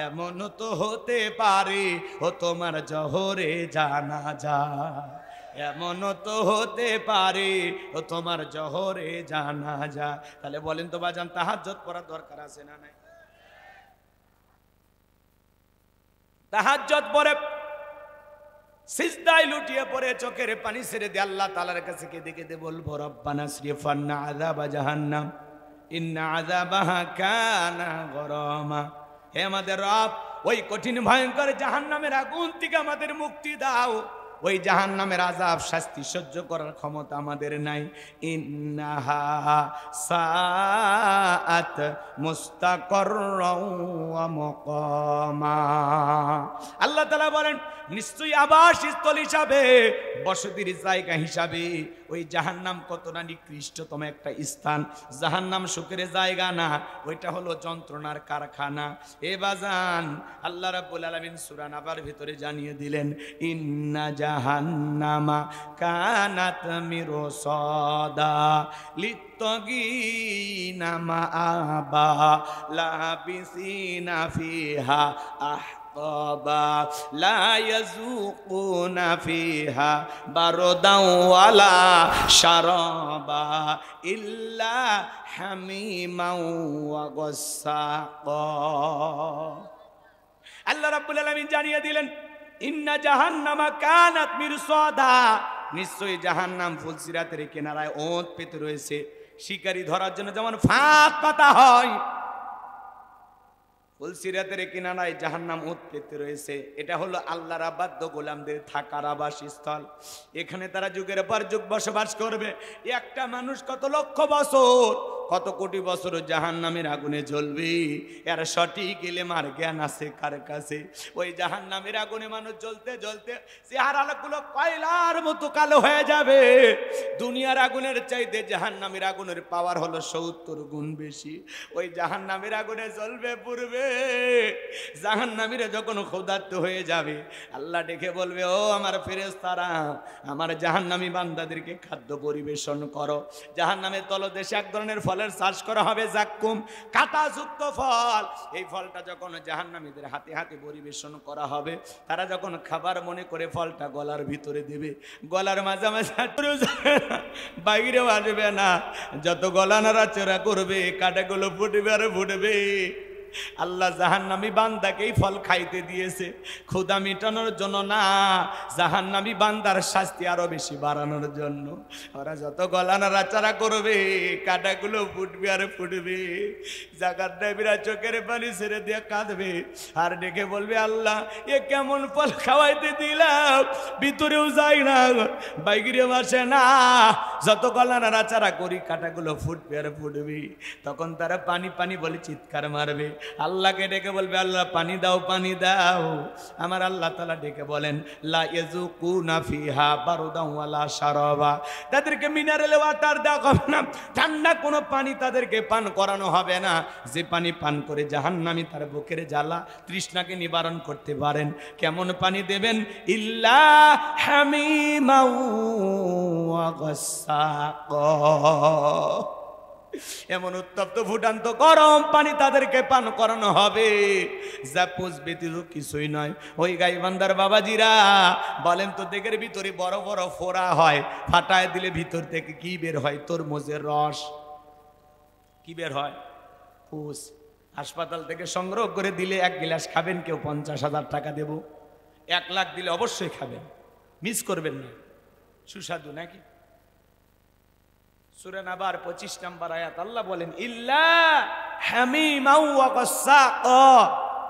A: এমন তো হতে পারে ও তোমার জহরে জানাজা, এমন তো হতে পারে ও তোমার জহরে জানাজা। তাহলে বলেন তো বাজান, তাহাজ্জুদ পড়ার দরকার আছে না নাই? তাহাজ্জুদ পড়ে সিজদায় লুটিয়ে পড়ে চোখের পানি ছেড়ে দিয়ে আল্লাহ তাআলার কাছে কেঁদে কেঁদে বলবো, রব্বানা সরিফ আন্না আযাবা জাহান্নাম ইন্না আযাবাহা কানা গরামা। হে আমাদের রব, ওই কঠিন ভয়ঙ্কর জাহান্নামের আগুন থেকে আমাদের মুক্তি দাও। ওই জাহান্নামের আযাব শাস্তি সহ্য করার ক্ষমতা আমাদের নাই। ইন্নাহা সাআত মুস্তাকাররাও ওয়া মুকামা। আল্লাহ তাআলা বলেন, নিশ্চয়ই আবাসস্থল হিসাবে, বসতির জায়গা হিসাবে ওই জাহান্নাম কতটা নিকৃষ্টতম একটা স্থান। জাহান্নাম সুখের জায়গা না, ওইটা হলো যন্ত্রণার কারখানা। এ বাজান, আল্লাহ রাব্বুল আলামিন সূরা নাবার ভিতরে জানিয়ে দিলেন, ইন্না জাহান্নামা কানাত মিরসাদা লিত্তাগিনা মাআবা লাবিসিনা ফিহা আহকাবা লা ইয়াযুকুনা ফিহা বারদাও ওয়ালা শারাবা ইল্লা হামিমাও ওয়া গাসসাকা। আল্লাহ রাব্বুল আলামিন জানিয়ে দিলেন, ইন্না জাহান্নামা কানাত মিরসাদা, নিশ্চয়ই জাহান্নাম ফুলসিরাতের কিনারায় ওঁত পেতে রয়েছে। শিকারি ধরার জন্য যেমন ফাঁদ পাতা হয়, ফুলসিরাতের কিনারায় জাহান্নাম ওঁত পেতে রয়েছে। এটা হলো আল্লাহর আবাদ্য গোলামদের থাকার আবাসস্থল। এখানে তারা যুগের পর যুগ বসবাস করবে। একটা মানুষ কত লক্ষ বছর, কত কোটি বছর জাহান্নামের আগুনে জ্বলবে, এর সঠিক ইলমের জ্ঞান আছে কার কাছে? ওই জাহান্নামের আগুনে মানুষ জ্বলতে জ্বলতে চেহারাগুলো কয়লার মতো কালো হয়ে যাবে। দুনিয়ার আগুনের চাইতে জাহান্নামের আগুনের পাওয়ার হলো 70 গুণ বেশি। ওই জাহান্নামের আগুনে জ্বলবে পুড়বে। জাহান্নামীরা যখন ক্ষুধার্ত হয়ে যাবে, আল্লাহ ডেকে বলবে, ও আমার ফেরেশতারা, আমার জাহান্নামী বান্দাদেরকে খাদ্য পরিবেশন করো। জাহান্নামের তলদেশে এক ধরনের ফলের চাষ করা হবে, জাক্কুম, কাঁটাযুক্ত ফল। এই ফলটা যখন জাহান্নামীদের হাতে হাতে পরিবেশন করা হবে, তারা যখন খাবার মনে করে ফলটা গলার ভিতরে দেবে, গলার মাঝামাঝি বাইরেও আসবে না। যত গলা নাড়াচড়া করবে, কাঁটাগুলো ফুটবে আর ফুটবে। আল্লাহ জাহান্নামী বান্দাকে এই ফল খাইতে দিয়েছে ক্ষুধা মেটানোর জন্য না, জাহান্নামী বান্দার শাস্তি আরো বেশি বাড়ানোর জন্য। ওরা যত গলা নাড়াচাড়া করবে, কাঁটাগুলো ফুটবে আর ফুটবে। জাকাত দেবীরা চোখের পানি ছেড়ে দিয়ে কাঁদবে আর ডেকে বলবে, আল্লাহ এ কেমন ফল খাওয়াইতে দিলাম, ভিতরেও যায় না, বাইরে আসে না। যত গলা নাড়াচাড়া করি, কাঁটাগুলো ফুটবে আর ফুটবে। তখন তারা পানি পানি বলে চিৎকার মারবে, আল্লাহকে ডেকে বলবে, আল্লাহ পানি দাও, পানি দাও। আমার আল্লাহ তাআলা ডেকে বলেন, লা ইয়াযুকুনা ফিহা বারদাও ওয়ালা শারাবা, তাদেরকে মিনারেল ওয়াটার দেওয়া হবে না, ঠান্ডা কোনো পানি তাদেরকে পান করানো হবে না। যে পানি পান করে জাহান্নামী তার বুকের জ্বালা তৃষ্ণাকে নিবারণ করতে পারেন, কেমন পানি দেবেন? ইল্লা হামিমাও ওয়া গাসসাকা, এমন উত্তপ্ত ফুটান্ত গরম পানি তাদেরকে পান করানো হবে, যা পুষ ব্যতীত কিছুই নয়। ওই গাইবান্দার বাবাজিরা বলেন তো, দেখের ভিতরে বড় বড় ফোড়া হয়, ফাটায় দিলে ভিতর থেকে কি বের হয়? তরমুজের রস। কি বের হয়? পুষ। হাসপাতাল থেকে সংগ্রহ করে দিলে 1 গ্লাস খাবেন, কেউ 50,000 টাকা দেব। 1 লাখ দিলে অবশ্যই খাবেন, মিস করবেন না। সুস্বাদু নাকি? সূরা নাবার 25 নম্বর আয়াত আল্লাহ বলেন, ইল্লা হামিমাও ওয়া গাসসাকা,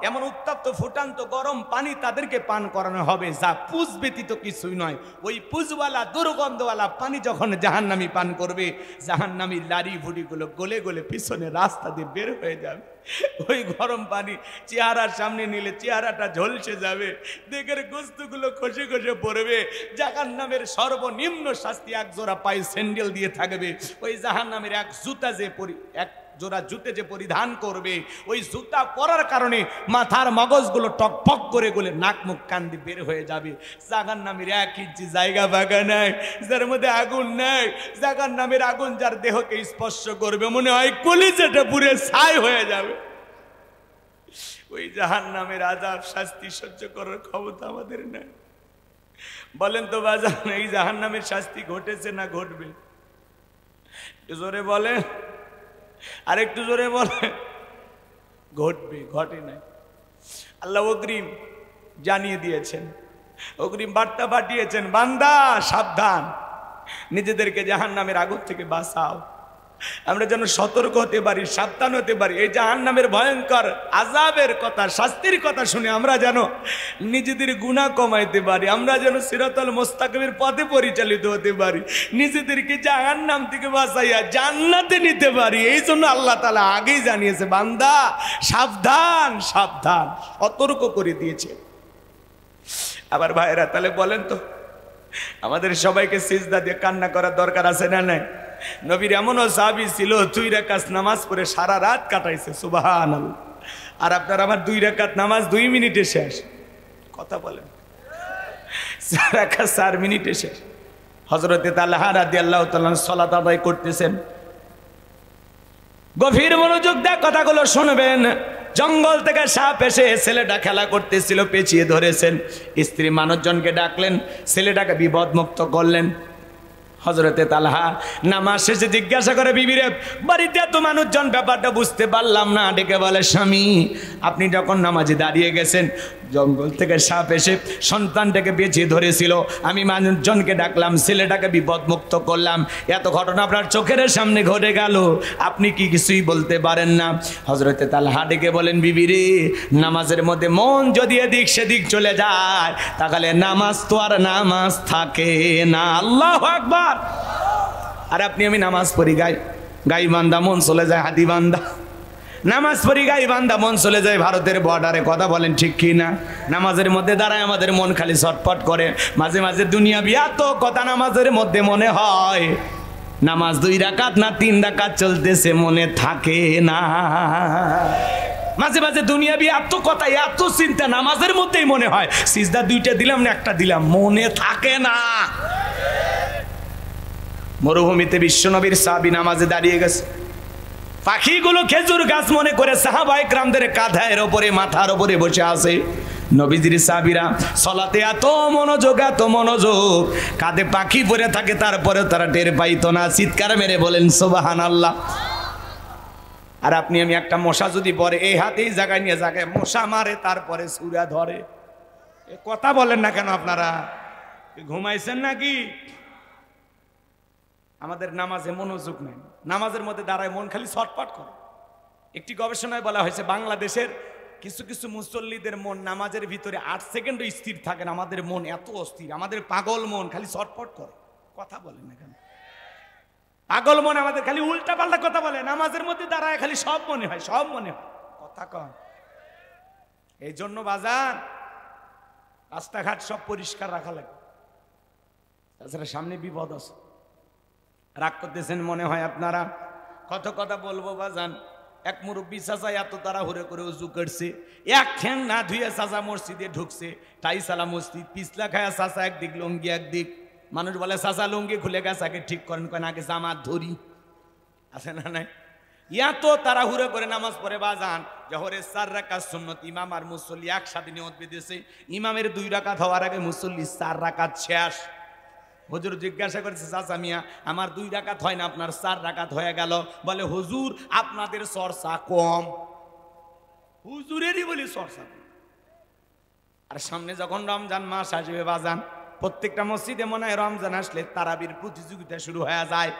A: এমন উত্তপ্ত ফুটান্ত গরম পানি তাদেরকে পান করানো হবে যা পুজ ব্যতীত কিছুই নয়। ওই পুজওয়ালা দুর্গন্ধওয়ালা পানি যখন জাহান্নামী পান করবে, জাহান্নামী লারি ভুড়িগুলো গলে গলে পিছনে রাস্তা দিয়ে বের হয়ে যাবে। ওই গরম পানি চেহারার সামনে নিলে চেহারাটা ঝলসে যাবে, দেখের গোস্তগুলো খসে খসে পড়বে। জাহান্নামের সর্বনিম্ন শাস্তি এক জোড়া পায়ে স্যান্ডেল দিয়ে থাকবে। ওই জাহান্নামের এক জোড়া জুতে যে পরিধান করবে, ওই জুতা পরার কারণে মাথার মগজগুলো টকপক করে গলে নাক মুখ কান দিয়ে বের হয়ে যাবে। জাহান্নামের 1 ইঞ্চি জায়গা বাগা নাই, যার মধ্যে আগুন নাই। জাহান্নামের আগুন যার দেহকে স্পর্শ করবে মনে হয় কলিজাটা পুড়ে ছাই হয়ে যাবে। ওই জাহান্নামের আযাব শাস্তি সহ্য করার ক্ষমতা আমাদের নাই। বলেন তো বাজান, এই জাহান্নামের শাস্তি ঘটেছে না ঘটবে? একটু জোরে বলেন, আর একটু জোরে বলেন। ঘটবে, ঘটে নাই। আল্লাহ অগ্রিম জানিয়ে দিয়েছেন, অগ্রিম বার্তা পাঠিয়েছেন, বান্দা সাবধান, নিজেদেরকে জাহান্নামের আগুন থেকে বাঁচাও। আমরা যেন সতর্ক হতে পারি, সাবধান হতে পারি। এই জাহান্নামের ভয়ঙ্কর আযাবের কথা, শাস্তির কথা শুনে আমরা যেন নিজেদের গুনাহ কমাইতে পারি, আমরা যেন সিরাতাল মুস্তাকিমের পথে পরিচালিত হতে পারি, নিজেদেরকে জাহান্নাম থেকে বাঁচাইয়া জান্নাতে নিতে পারি। এই জন্য আল্লাহ তাআলা আগেই জানিয়েছে, বান্দা সাবধান সাবধান, সতর্ক করে দিয়েছে। আবার ভাইরা, তাহলে বলেন তো, আমাদের সবাইকে সিজদা দিয়ে কান্না করার দরকার আছে না নাই? নবীর এমনও সাহাবী ছিল 2 রাকাত নামাজ পড়ে সারা রাত কাটাইছে, সুবহানাল্লাহ। আর আপনার আমার 2 রাকাত নামাজ 2 মিনিটে শেষ। কথা বলেন, 4 রাকাত 4 মিনিটে শেষ। হযরতে তালহা রাদিয়াল্লাহু তাআলা সালাত আদায় করতেছেন। গভীর মনোযোগ দিয়ে কথাগুলো শুনবেন। জঙ্গল থেকে সাপ এসে ছেলেটা খেলা করতেছিল, পেঁচিয়ে ধরেছেন। স্ত্রী মানুষজনকে ডাকলেন, ছেলেটাকে বিপদমুক্ত করলেন। হযরতে তালহা নামাজ শেষে জিজ্ঞাসা করে, বিবিরে, বাড়িতে এত মানুষজন, ব্যাপারটা বুঝতে পারলাম না। ডেকে বলে, স্বামী, আপনি যখন নামাজে দাঁড়িয়ে গেছেন, জঙ্গল থেকে সাপ এসে সন্তানটাকে পেঁচিয়ে ধরেছিল, আমি মানুষজনকে ডাকলাম, ছেলেটাকে বিপদমুক্ত করলাম। এত ঘটনা আপনার চোখের সামনে ঘটে গেল, আপনি কি কিছুই বলতে পারেন না? হযরতে তালহা ডেকে বলেন, বিবিরে, নামাজের মধ্যে মন যদি এদিক সেদিক চলে যায়, তাহলে নামাজ তো আর নামাজ থাকে না। আল্লাহু আকবার। আর আপনি আমি নামাজ পড়ি, গাই বান্দা মন চলে যায় হাতি বান্দা, নামাজ পড়ি গাই বান্দা মন চলে যায় ভারতের বর্ডারে। কথা বলেন ঠিক কি না? নামাজের মধ্যে দাঁড়ায় আমাদের মন খালি ছটফট করে, মাঝে মাঝে দুনিয়াবি এত কথা নামাজের মধ্যে মনে হয়। নামাজ 2 রাকাত না 3 রাকাত চলতেছে, মনে থাকে না। মাঝে মাঝে দুনিয়াবি এত কথা, এত চিন্তা নামাজের মধ্যেই মনে হয়। সিজদা 2টা দিলাম না 1টা দিলাম, মনে থাকে না। মরুভূমিতে বিশ্বনবীর সাহাবী নামাজে দাঁড়িয়ে গেছে, পাখিগুলো খেজুর গাছ মনে করে সাহাবায়ে কেরামদের কাঁধের ওপরে, মাথার ওপরে বসে আছে। নবীজির সাহাবীরা সালাতে এত মনোযোগ, কাঁধে পাখি পড়ে থাকে, তারপরে তারা টের পাইতো না। চিৎকার মেরে বলেন সুবহানাল্লাহ। আর আপনি আমি একটা মশা যদি পড়ে, এই হাতেই জায়গায় নিয়ে জায়গায় মশা মারে, তারপরে সূরা ধরে। কথা বলেন না কেন আপনারা? ঘুমাইছেন নাকি? আমাদের নামাজে মনোযোগ নেই, নামাজের মধ্যে দাঁড়ায় মন খালি ছটফট করে। একটি গবেষণায় বলা হয়েছে, বাংলাদেশের কিছু কিছু মুসল্লিদের মন নামাজের ভিতরে 8 সেকেন্ডও স্থির থাকে না। আমাদের মন এত অস্থির, আমাদের পাগল মন খালি ছটফট করে। কথা বলেন না কেন? পাগল মন আমাদের খালি উল্টা পাল্টা কথা বলে, নামাজের মধ্যে দাঁড়ায় খালি সব মনে হয়, সব মনে হয়। কথা কম। এই জন্য বাজান, রাস্তাঘাট সব পরিষ্কার রাখা লাগে, তাছাড়া সামনে বিপদ আছে। রাগ করতেছেন মনে হয় আপনারা? কত কথা বলবো বাজান। এক মুরব্বী চাচা এত তাড়াহুড়ো করে উজু করছে, এক ঠ্যাং না ধুয়ে চাচা মসজিদে ঢুকছে। টাইসালা মসজিদ, পিছলা খায়া চাচা একদিক, লুঙ্গি একদিক। মানুষ বলে, চাচা লুঙ্গি খুলে গেছে, আগে ঠিক করেন। কেন? আগে জামাত ধরি, আছে না নাই? এত তাড়াহুড়ো করে নামাজ পড়ে বাজান। জোহরের 4 রাকাত সুন্নত, ইমাম আর মুসল্লি একসাথে নিয়ত বেঁধেছে। ইমামের 2 রাকাত হওয়ার আগে মুসল্লি 4 রাকাত শেষ। হুজুর জিজ্ঞাসা করেছে, চাচা মিয়া, আমার 2 রাকাত হয় না, আপনার 4 রাকাত হয়ে গেল। বলে, হুজুর আপনাদের চর্চা কম। হুজুরেরই বলি চর্চা। আর সামনে যখন রমজান মাস আসবে বাজান, প্রত্যেকটা মসজিদে মনে হয় রমজান আসলে তারাবির প্রতিযোগিতা শুরু হয়ে যায়।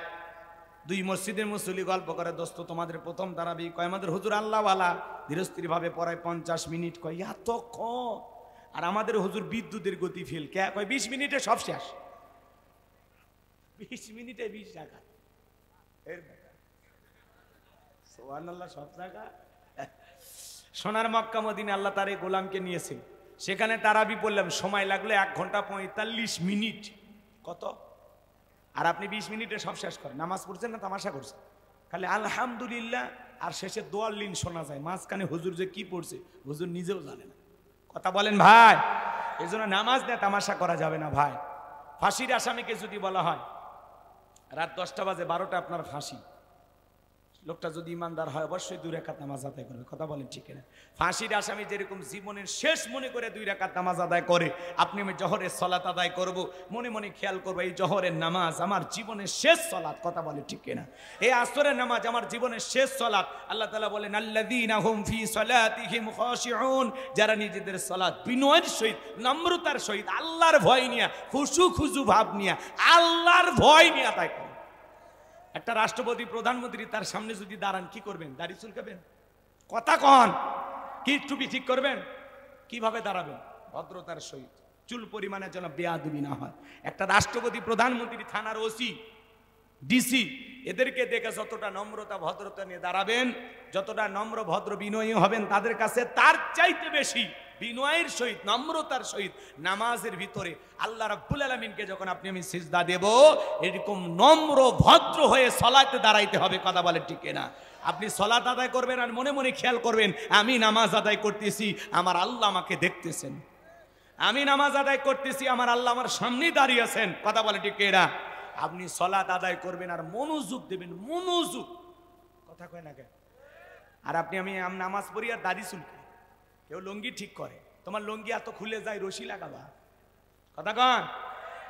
A: দুই মসজিদের মুসল্লি গল্প করে, দোস্ত তোমাদের প্রথম তারাবি, কয় আমাদের হুজুর আল্লাহওয়ালা ধীরস্থির ভাবে পড়ায় 50 মিনিট, কয় এত কম। আর আমাদের হুজুর বিদ্যুতের গতি ফেল, কে কয় 20 মিনিটে সব শেষ, 20 মিনিটে 20 টাকা। সুবহানাল্লাহ, সব টাকা। সোনার মক্কা মদিনা আল্লাহ তার এই গোলামকে নিয়েছে, সেখানে তারাবি পড়লাম, সময় লাগলো 1 ঘন্টা 45 মিনিট। কত? আর আপনি 20 মিনিটে সব শেষ করেন। নামাজ পড়ছেন না তামাশা করছেন? খালি আলহামদুলিল্লাহ আর শেষে দোয়ার লিন শোনা যায়, মাঝখানে হুজুর যে কি পড়ছে হুজুর নিজেও জানে না। কথা বলেন ভাই, এই জন্য নামাজ নিয়ে তামাশা করা যাবে না ভাই। ফাঁসির আসামিকে যদি বলা হয় রাত 10টা বাজে 12টা আপনার ফাঁসি, লোকটা যদি ইমানদার হয় অবশ্যই 2 রাকাত নামাজ আদায় করবে। কথা বলেন ঠিক না? ফাঁসির আসামি যেরকম জীবনের শেষ মনে করে 2 রাকাত নামাজ আদায় করে, আপনি আমি জহরের সালাত আদায় করব, মনে মনে খেয়াল করবো এই জহরের নামাজ আমার জীবনের শেষ সালাত। কথা বলে ঠিক না? এই আসরের নামাজ আমার জীবনের শেষ সালাত। আল্লাহ তাআলা বলেন আল্লাযীনা হুম ফি সালাতিহিম খাশিউন, যারা নিজেদের সালাত বিনয়ের সহিত নম্রতার সহিত আল্লাহর ভয় নিয়ে খুশু খুশু ভাব নিয়ে আল্লাহর ভয় নিয়ে আদায় করে। একটা রাষ্ট্রপতি প্রধানমন্ত্রী তার সামনে যদি দাঁড়ান কি করবেন? দাড়ি চুলকাবেন? কথা কন, কি টুপি ঠিক করবেন? কিভাবে দাঁড়াবেন? ভদ্রতার সহিত, চুল পরিমাণের যেন বেয়াদবি না হয়। একটা রাষ্ট্রপতি প্রধানমন্ত্রী থানার ওসি ডিসি এদেরকে দেখে যতটা নম্রতা ভদ্রতা নিয়ে দাঁড়াবেন, যতটা নম্র ভদ্র বিনয়ী হবেন তাদের কাছে, তার চাইতে বেশি বিনয়ের সহিত নম্রতার সহিত নামাজের ভিতরে আল্লাহ রাব্বুল আলামিনকে যখন আপনি আমি সিজদা দেব, এরকম নম্র ভদ্র হয়ে সালাতে দাঁড়াইতে হবে। কথা বলে ঠিক না? আপনি সালাত আদায় করবেন আর মনে মনে খেয়াল করবেন আমি নামাজ আদায় করতেছি, আমার আল্লাহ আমাকে দেখতেছেন। আমি নামাজ আদায় করতেছি, আমার আল্লাহ আমার সামনেই দাঁড়িয়ে আছেন। কথা বলে ঠিক না? আপনি সালাত আদায় করবেন আর মনোযোগ দেবেন, মনোযোগ। কথা কয় না কেন? আর আপনি আমি নামাজ পড়ি আর দাড়ি চুলকাই, কেউ লুঙ্গি ঠিক করে, তোমার লুঙ্গি এত খুলে যায় রশি লাগাবা। কথা কন?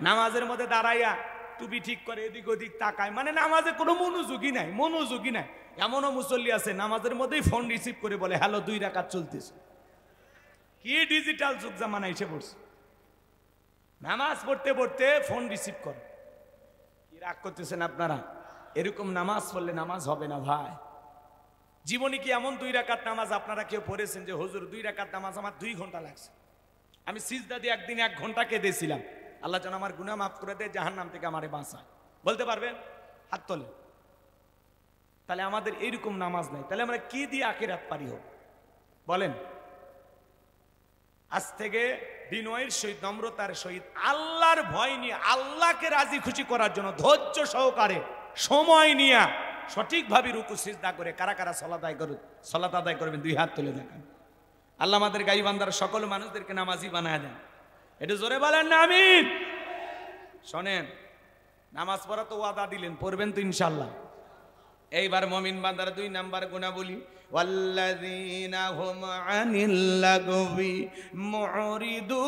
A: নামাজের মধ্যে দাঁড়াইয়া টুপি ঠিক করে এদিক ওদিক তাকায়, মানে নামাজে কোনো মনোযোগই নাই, মনোযোগই নাই। এমনও মুসল্লি আছে নামাজের মধ্যেই ফোন রিসিভ করে বলে হ্যালো 2 রাকাত চলতেছে। কি ডিজিটাল যুগ জামানা এসে পড়ছে, নামাজ পড়তে পড়তে ফোন রিসিভ করে। কি রাগ করতেছেন আপনারা? এরকম নামাজ পড়লে নামাজ হবে না ভাই। জীবনে কি এমন 2 রাকাত নামাজ আপনারা কেউ পড়েছেন যে হুজুর 2 রাকাত নামাজ আমার 2 ঘন্টা লাগছে, আমি সিজদা দিয়ে একদিন 1 ঘন্টা কেঁদেছিলাম, আল্লাহ যেন আমার গুনাহ মাফ করে দেয়, জাহান্নাম থেকে আমারে বাঁচায়? বলতে পারবেন? হাত তোলেন। তাহলে আমাদের এইরকম নামাজ নাই, তাহলে আমরা কি দিয়ে আখিরাত পারি হোক বলেন? আজ থেকে বিনয়ের সহিত নম্রতার সহিত আল্লাহর ভয় নিয়ে আল্লাহকে রাজি খুশি করার জন্য ধৈর্য সহকারে সময় নিয়ে সঠিকভাবে রুকু সিজদা করে কারা কারা সালাত আদায় করবেন 2 হাত তুলে দেখান। আল্লাহ আমাদের গাই বান্দার সকল মানুষদেরকে নামাজি বানায় দেন। এটা জোরে বলেন না আমিন। শোনেন, নামাজ পড়া তো ওয়াদা দিলেন, পড়বেন তো ইনশাআল্লাহ। এইবার মুমিন বান্দার 2 নাম্বার গুণাবলী, ওয়াল্লাযীনা হুম আনিল লাগবি মুরিদুন,